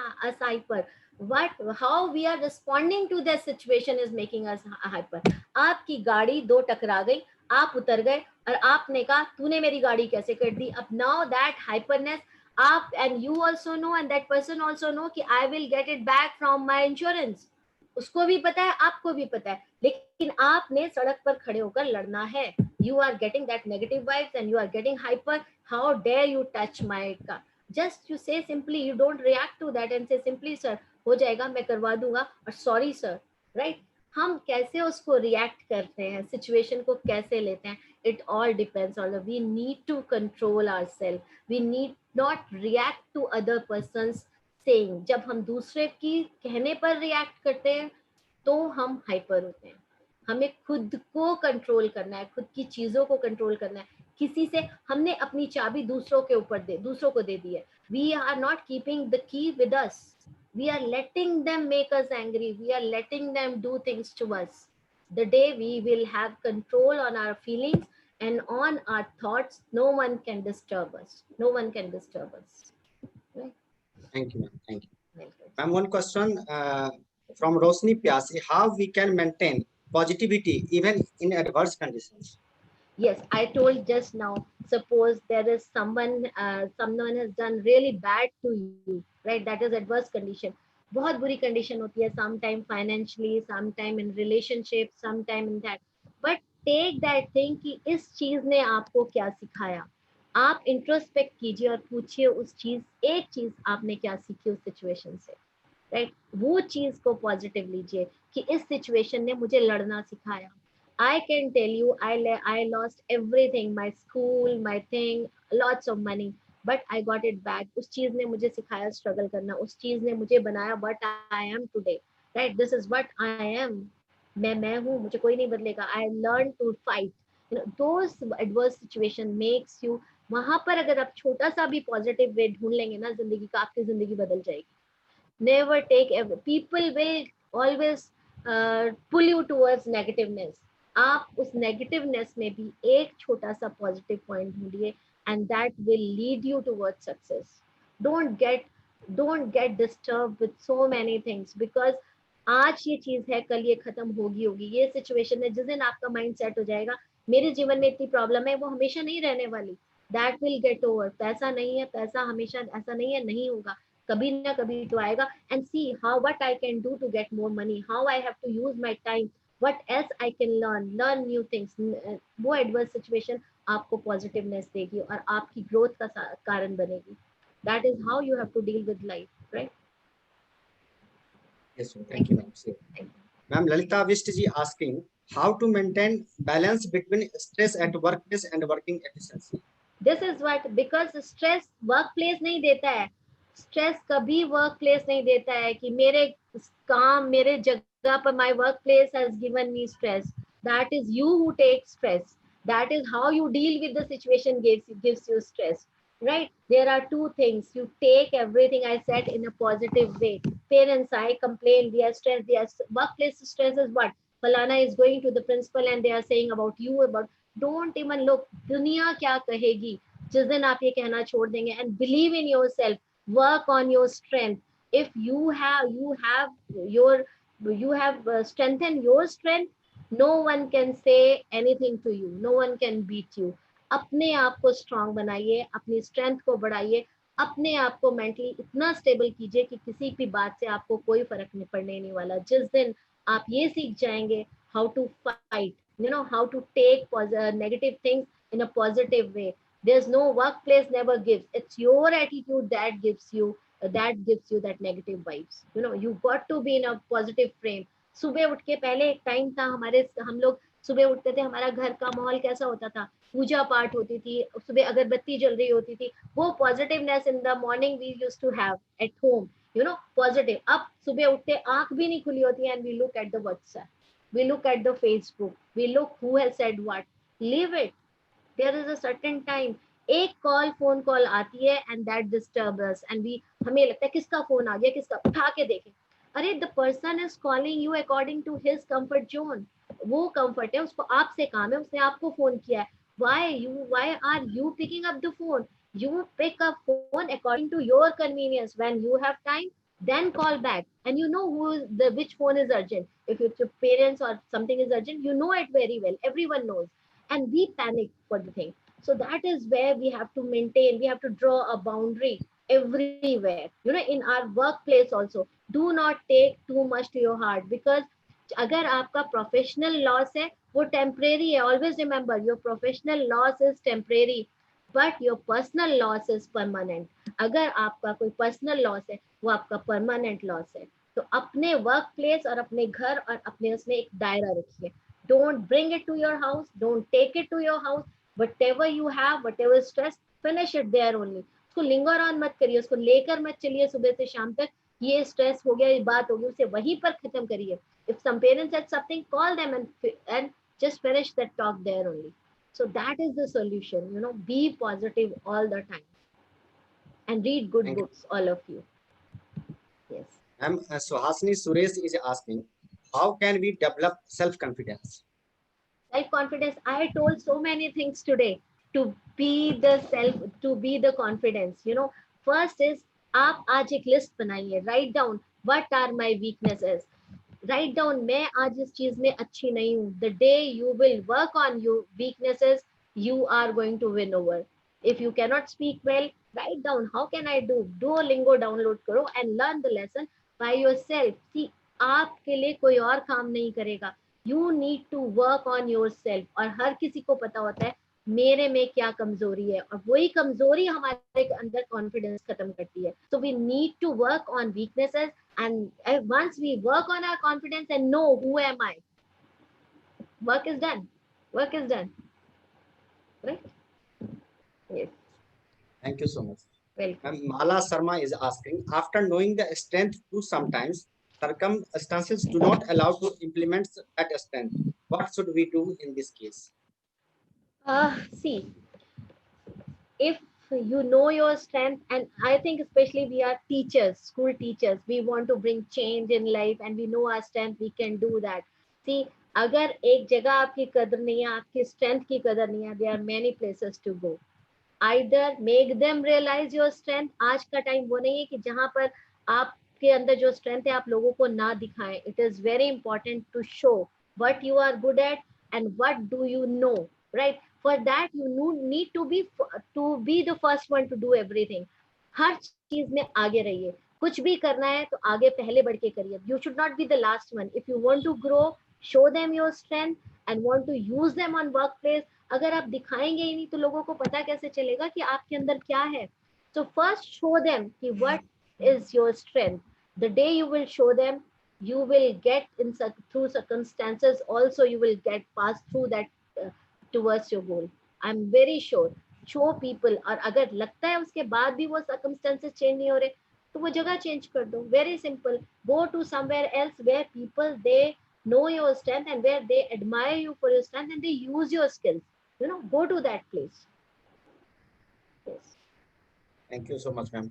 B: hyper. How we are responding to that situation is making us hyper. आपकी गाड़ी दो टकरा गई, आप उतर गए और आपने कहा तूने मेरी गाड़ी कैसे कर दी. अब now that hyperness, आप, and you also know and that person also know कि I will get it back from my insurance. उसको भी पता है, आपको भी पता है, लेकिन आपने सड़क पर खड़े होकर लड़ना है. You are getting that negative vibes and you are getting hyper. How dare you touch my car? Just you say simply, you don't react to that and say simply, sir, हो जाएगा, मैं करवा दूंगा, और sorry sir, right? हम कैसे उसको react करते हैं, सिचुएशन को कैसे लेते हैं, it all depends on the, we need to control ourselves. We need not react to other person's saying. जब हम दूसरे की कहने पर रिएक्ट करते हैं तो हम हाइपर होते हैं. हमें खुद को कंट्रोल करना है, खुद की चीजों को कंट्रोल करना है. किसी से हमने अपनी चाबी दूसरों को दे दी है. We are not keeping the key with us. We are letting them make us angry. We are letting them do things to us. The day we will have control on our feelings and on our thoughts, no one can disturb us. No one can disturb us. Right?
A: Thank you, ma'am. Thank you.
B: Welcome.
A: Ma'am, one question from Rosni Pyasi: how we can maintain positivity even in adverse conditions?
B: Yes, I told just now, suppose there is someone has done really bad to you, right? That is adverse condition. बहुत बुरी condition होती है, sometime financially, sometime in relationship, sometime in that. But take that thing कि इस चीज ने आपको क्या सिखाया. आप इंट्रोस्पेक्ट कीजिए और पूछिए एक चीज आपने क्या सीखी उस सिचुएशन से, राइट? वो चीज को पॉजिटिव लीजिए कि इस सिचुएशन ने मुझे लड़ना सिखाया. I can tell you, I lost everything, my school, my thing, lots of money, but I got it back. उस चीज ने मुझे सिखाया स्ट्रगल करना, उस चीज ने मुझे बनाया what I am today, right? This is what I am. मैं हूँ, मुझे कोई नहीं बदलेगा. I learned to fight. Those adverse situation makes you, वहां पर अगर आप छोटा सा भी पॉजिटिव वे ढूंढ लेंगे ना जिंदगी का, आपकी जिंदगी बदल जाएगी. Never take people will always pull you towards negativeness. आप उस नेगेटिवनेस में भी एक छोटा सा पॉजिटिव पॉइंट ढूंढिए, and that will lead you towards success. Don't get don't get disturb with so many things, because आज ये चीज है, कल ये खत्म होगी होगी. ये सिचुएशन है, जिस दिन आपका माइंड सेट हो जाएगा मेरे जीवन में इतनी प्रॉब्लम है, वो हमेशा नहीं रहने वाली. That will get over. पैसा नहीं है, पैसा हमेशा ऐसा नहीं है, नहीं होगा, कभी ना कभी तो आएगा. And see how what I can do to get more money, how I have to use my time, what else I can learn new things. वो एडवर्स सिचुएशन आपको पॉजिटिवनेस देगी और आपकी ग्रोथ का कारण बनेगी. That is how you have to deal with life, right?
A: Yes, sir. Thank you, ma'am. Sure. Ma'am, Lalita Vishti ji asking how to maintain balance between stress at workplace and working efficiency.
B: This is what, because stress work place नहीं देता है. Stress कभी work place नहीं देता है कि मेरे काम, मेरे जगह पर my work place has given me stress. That is you who take stress. That is how you deal with the situation gives you stress, right? There are two things. You take everything I said in a positive way. Parents, I complain, they are stressed, they are workplace stress is what falana is going to the principal and they are saying about you, about. Don't even look दुनिया क्या कहेगी जिस दिन आप ये कहना छोड़ देंगे. And believe in your self, work on your strength. If you have strengthened your strength, no one can say anything to you, no one can beat you. अपने आप को स्ट्रांग बनाइए, अपनी स्ट्रेंथ को बढ़ाइए, अपने आप को मेंटली इतना स्टेबल कीजिए कि किसी भी बात से आपको कोई फर्क नहीं पड़ने नहीं वाला. जिस दिन आप ये सीख जाएंगे how to fight, how to take negative things in a positive way. There's no workplace never gives, it's your attitude that gives you that negative vibes. You got to be in a positive frame. सुबह उठ के पहले एक time था हमारे, हम लोग सुबह उठते थे, हमारा घर का माहौल कैसा होता था, पूजा पाठ होती थी, सुबह अगरबत्ती जल रही होती थी. वो positiveness in the morning we use to have at home, positive. अब सुबह उठते आंख भी नहीं खुली होती है, and we look at the WhatsApp, we look at the Facebook, we look who has said what. Leave it. There is a certain time. एक कॉल, फोन कॉल आती है and that disturbs us, and हमें लगता है किसका phone आ गया, किसका, उठा के देखें. अरे the person is calling you according to his comfort zone. वो comfort है, उसको आपसे काम है, उसने आपको फोन किया है. Why are you picking up the phone? You pick up phone according to your convenience. When you have time, then call back, and you know which phone is urgent. If it's your parents or something is urgent, you know it very well, everyone knows. And we panic for the thing. So that is where we have to maintain, we have to draw a boundary everywhere, in our workplace also. Do not take too much to your heart, because अगर आपका professional loss है वो temporary है. Always remember, your professional loss is temporary, but your personal loss is permanent. अगर आपका कोई personal loss है वो आपका परमानेंट लॉस है. तो अपने वर्क प्लेस और अपने घर और अपने उसमें एक दायरा रखिए. Don't bring it to your house, don't take it to your house. whatever you have, whatever stress, finish it there only. उसको लिंगर ऑन मत करिए, उसको लेकर मत चलिए सुबह से शाम तक. ये स्ट्रेस हो गया, ये बात होगी, उसे वहीं पर खत्म करिए. If some parents said something, call them and just finish that talk there only. So that is the solution. Be positive all the time and read good
A: Thank you.
B: books, all of you. Yes.
A: Ma'am, Suhasini Suresh is asking how can we develop self-confidence?
B: Self-confidence, I told so many things today to be the confidence. First is, आप आज एक list बनाइए, write down what are my weaknesses. Write down, मैं आज इस चीज में अच्छी नहीं हूँ. The day you will work on your weaknesses, you are going to win over. If you cannot speak well, write down, how can I do? Duolingo download करो and learn the lesson by yourself. See, आपके लिए कोई और काम नहीं करेगा. You need to work on yourself. और हर किसी को पता होता है मेरे में क्या कमजोरी है, और वही कमजोरी हमारे अंदर कॉन्फिडेंस खत्म करती है. So we need to work on weaknesses, and once we work on our confidence and know who am I, work is done. Right? Yes.
A: Thank you so much.
B: Welcome.
A: Mala Sharma is asking, after knowing the strength to sometimes circumstances do not allow to implement that strength, what should we do in this case?
B: See, if you know your strength, and I think especially we are teachers, school teachers, we want to bring change in life and we know our strength, we can do that. See, अगर एक जगह आपकी कदर नहीं है, आपकी strength की कदर नहीं है, there are many places to go. Either make them realize your strength. आज का टाइम वो नहीं है कि जहां पर आपके अंदर जो स्ट्रेंथ है आप लोगों को ना दिखाएं. It is very important to show what you are good at and what do you know, right? For that you need to be the first one to do everything. हर चीज में आगे रहिए, कुछ भी करना है तो आगे पहले बढ़ के करिए. You should not be the last one. If you want to grow, show them your strength and want to use them on workplace. अगर आप दिखाएंगे ही नहीं तो लोगों को पता कैसे चलेगा कि आपके अंदर क्या है. So first show them कि what is your strength. The day you will show them, you will get through circumstances also, you will get passed through that towards your goal. I'm very sure. Show people. और अगर लगता है उसके बाद भी वो circumstances change नहीं हो रहे तो वो जगह change कर दो. Very simple. Go to somewhere else where people they know your strength and where they admire you for your strength and they use your skills. Go to that place. Yes.
A: Thank you so much, ma'am.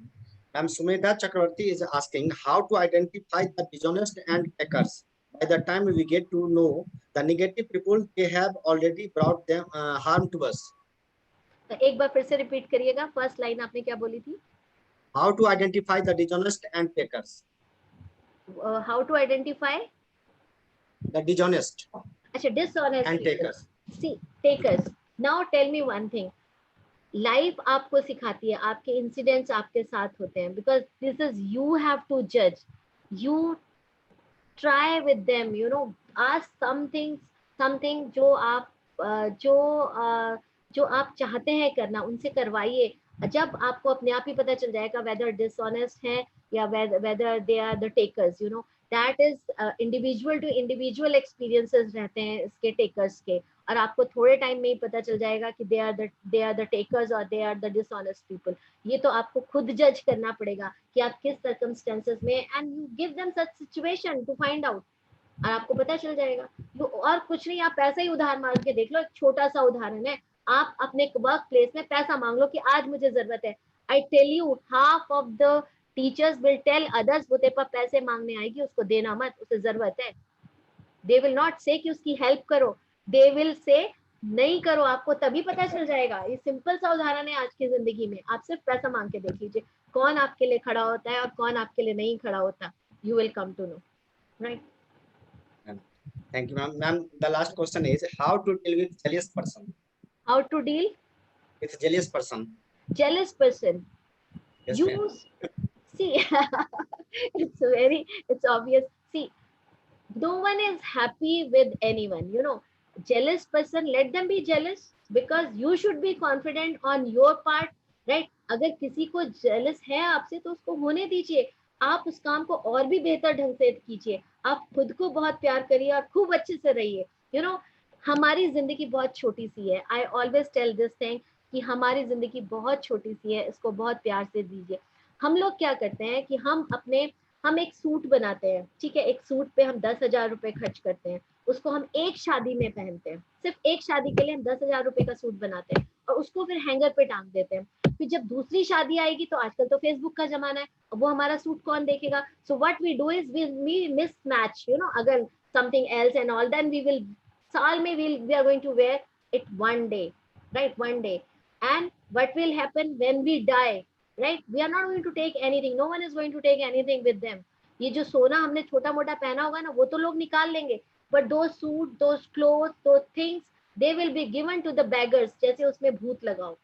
A: Ma'am, Sumedha Chakravarti is asking how to identify the dishonest and takers. By the time we get to know the negative people, they have already brought them harm to us.
B: तो एक बार फिर से repeat करिएगा. First line आपने क्या बोली थी?
A: How to identify the dishonest and takers?
B: How to identify
A: the dishonest
B: अच्छा, dishonest
A: and
B: people.
A: takers.
B: See, takers. Now tell me one thing. Life आपको सिखाती है, आपके इंसिडेंट्स आपके साथ होते हैं, because this is you have to जज. You try with them, ask something जो आप जो आप चाहते हैं करना, उनसे करवाइए. जब आपको अपने आप ही पता चल जाएगा वेदर डिसऑनेस्ट है या whether they are the takers. That is individual to individual experiences रहते हैं इसके टेकर्स के, और आपको थोड़े टाइम में ही पता चल जाएगा कि दे आर द टेकर्स और they are the dishonest people. ये तो आपको खुद जज करना पड़ेगा कि आप किस सर्कमस्टेंसेस में, and you give them such situation to find out, और आपको पता चल जाएगा. और कुछ नहीं, आप पैसा ही उधार मांग के देख लो. एक छोटा सा उदाहरण है, आप अपने वर्क प्लेस में पैसा मांग लो कि आज मुझे जरूरत है. I tell you, half of the teachers will tell others वो तेरे पास पैसे मांगने आएगी, उसको देना मत, उसे जरूरत है. दे विल नॉट से कि उसकी हेल्प करो, दे विल से नहीं करो. आपको तभी पता चल जाएगा. ये सिंपल सा उदाहरण है आज की जिंदगी में. आप सिर्फ पैसा मांग के देख लीजिए कौन आपके लिए खड़ा होता है और कौन आपके लिए नहीं खड़ा होता. You will come to know, right?
A: Thank you, ma'am. Ma'am, the last question is how to deal with jealous person.
B: How to deal
A: with jealous person?
B: Jealous person.
A: Yes,
B: You see, it's obvious. See, no one is happy with anyone. Jealous person, let them be jealous, because you should be confident on your part, right? अगर किसी को jealous है आपसे तो उसको होने दीजिए. आप उस काम को और भी बेहतर ढंग से कीजिए. आप खुद को बहुत प्यार करिए और खूब अच्छे से रहिए. हमारी जिंदगी बहुत छोटी सी है. I always tell this thing कि हमारी जिंदगी बहुत छोटी सी है, इसको बहुत प्यार से दीजिए. हम लोग क्या करते हैं कि हम एक सूट बनाते हैं, ठीक है? एक सूट पे हम 10,000 रुपए खर्च करते हैं, उसको हम एक शादी में पहनते हैं. सिर्फ एक शादी के लिए हम 10,000 रुपए का सूट बनाते हैं और उसको फिर हैंगर पे टांग देते हैं. फिर जब दूसरी शादी आएगी तो आजकल तो फेसबुक का जमाना है, वो हमारा सूट कौन देखेगा? So what we do is we mismatch, अगर something else and all, then we will साल में we are going to wear it one day, right? One day. And what will happen when we die, right? We are not going to take anything. No one is going to take anything with them. ये जो सोना हमने छोटा मोटा पहना होगा ना, वो तो लोग निकाल लेंगे, but those suit, those clothes, those things, they will be given to the beggars. जैसे उसमें भूत लगाओ.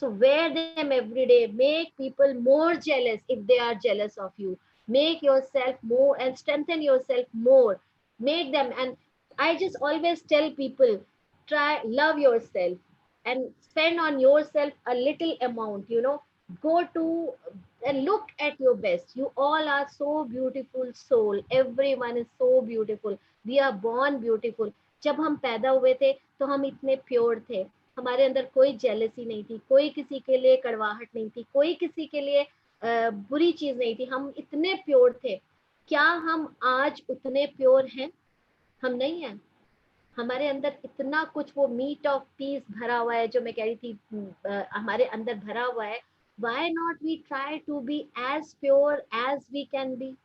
B: So wear them every day. Make people more jealous if they are jealous of you. Make yourself more and strengthen yourself more. Make them. And I just always tell people, love yourself and spend on yourself a little amount. Go to and look at your best. You all are so beautiful soul. Everyone is so beautiful. We are born beautiful. जब हम पैदा हुए थे तो हम इतने pure थे. हमारे अंदर कोई जेलसी नहीं थी, कोई किसी के लिए कड़वाहट नहीं थी, कोई किसी के लिए बुरी चीज नहीं थी. हम इतने प्योर थे. क्या हम आज उतने प्योर हैं? हम नहीं हैं. हमारे अंदर इतना कुछ वो मीट ऑफ पीस भरा हुआ है, जो मैं कह रही थी हमारे अंदर भरा हुआ है. Why not we try to be as pure as we can be?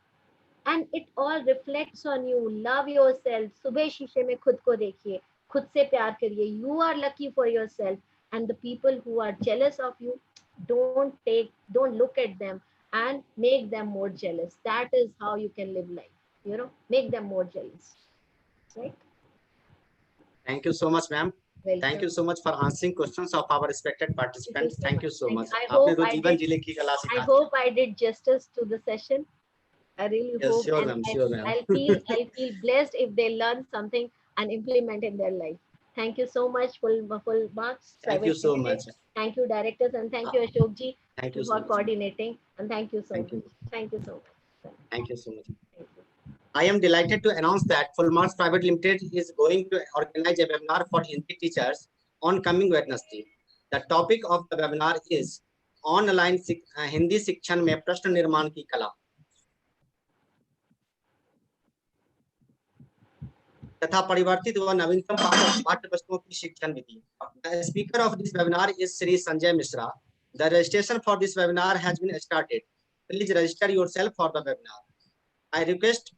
B: And it all reflects on you. Love yourself. सुबह शीशे में खुद को देखिए, खुद से प्यार करिए. You are lucky for yourself. And the people who are jealous of you, don't look at them and make them more jealous. That is how you can live life. Make them more jealous. Right?
A: Thank you so much, ma'am.
B: Welcome.
A: Thank you so much for answering questions of our respected participants. Thank you so much.
B: I
A: आपने
B: hope
A: तो
B: I
A: जीवन
B: did.
A: जीने की कला
B: I
A: सिखा दी.
B: hope I did justice to the session. I really
A: Yes,
B: hope,
A: sure,
B: and
A: ma'am. Sure, ma'am.
B: I'll feel blessed if they learn something and implement in their life. Thank you so much, full marks
A: Thank you
B: private
A: so
B: limited.
A: much.
B: Thank you, directors, and thank you, Ashok ji,
A: Thank you so
B: for
A: much.
B: coordinating. And thank you so
A: Thank you.
B: much. Thank you so much.
A: Thank you so much.
B: Thank you.
A: I am delighted to announce that Full Marks Private Limited is going to organize a webinar for Hindi teachers on coming Wednesday. The topic of the webinar is online Hindi शिक्षण में प्रश्न निर्माण की कला तथा परिवर्तित व नवीनतम पाठ्य पुस्तकों की शिक्षण विधि. The speaker of this webinar is Sri Sanjay Mishra. The registration for this webinar has been started. Please register yourself for the webinar. I request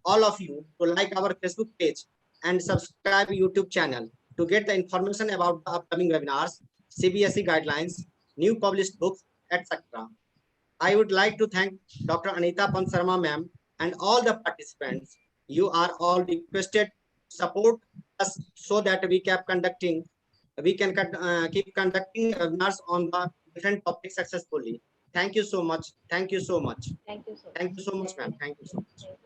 A: all of you to like our Facebook page and subscribe YouTube channel to get the information about the upcoming webinars, CBSE guidelines, new published books, etc. I would like to thank Dr. Anita Pant Sharma ma'am and all the participants. You are all requested to support us so that we keep conducting webinars on the different topics successfully. Thank you so much. Thank you so much.
B: Thank you so much.
A: Thank you so much, ma'am. Thank you so much.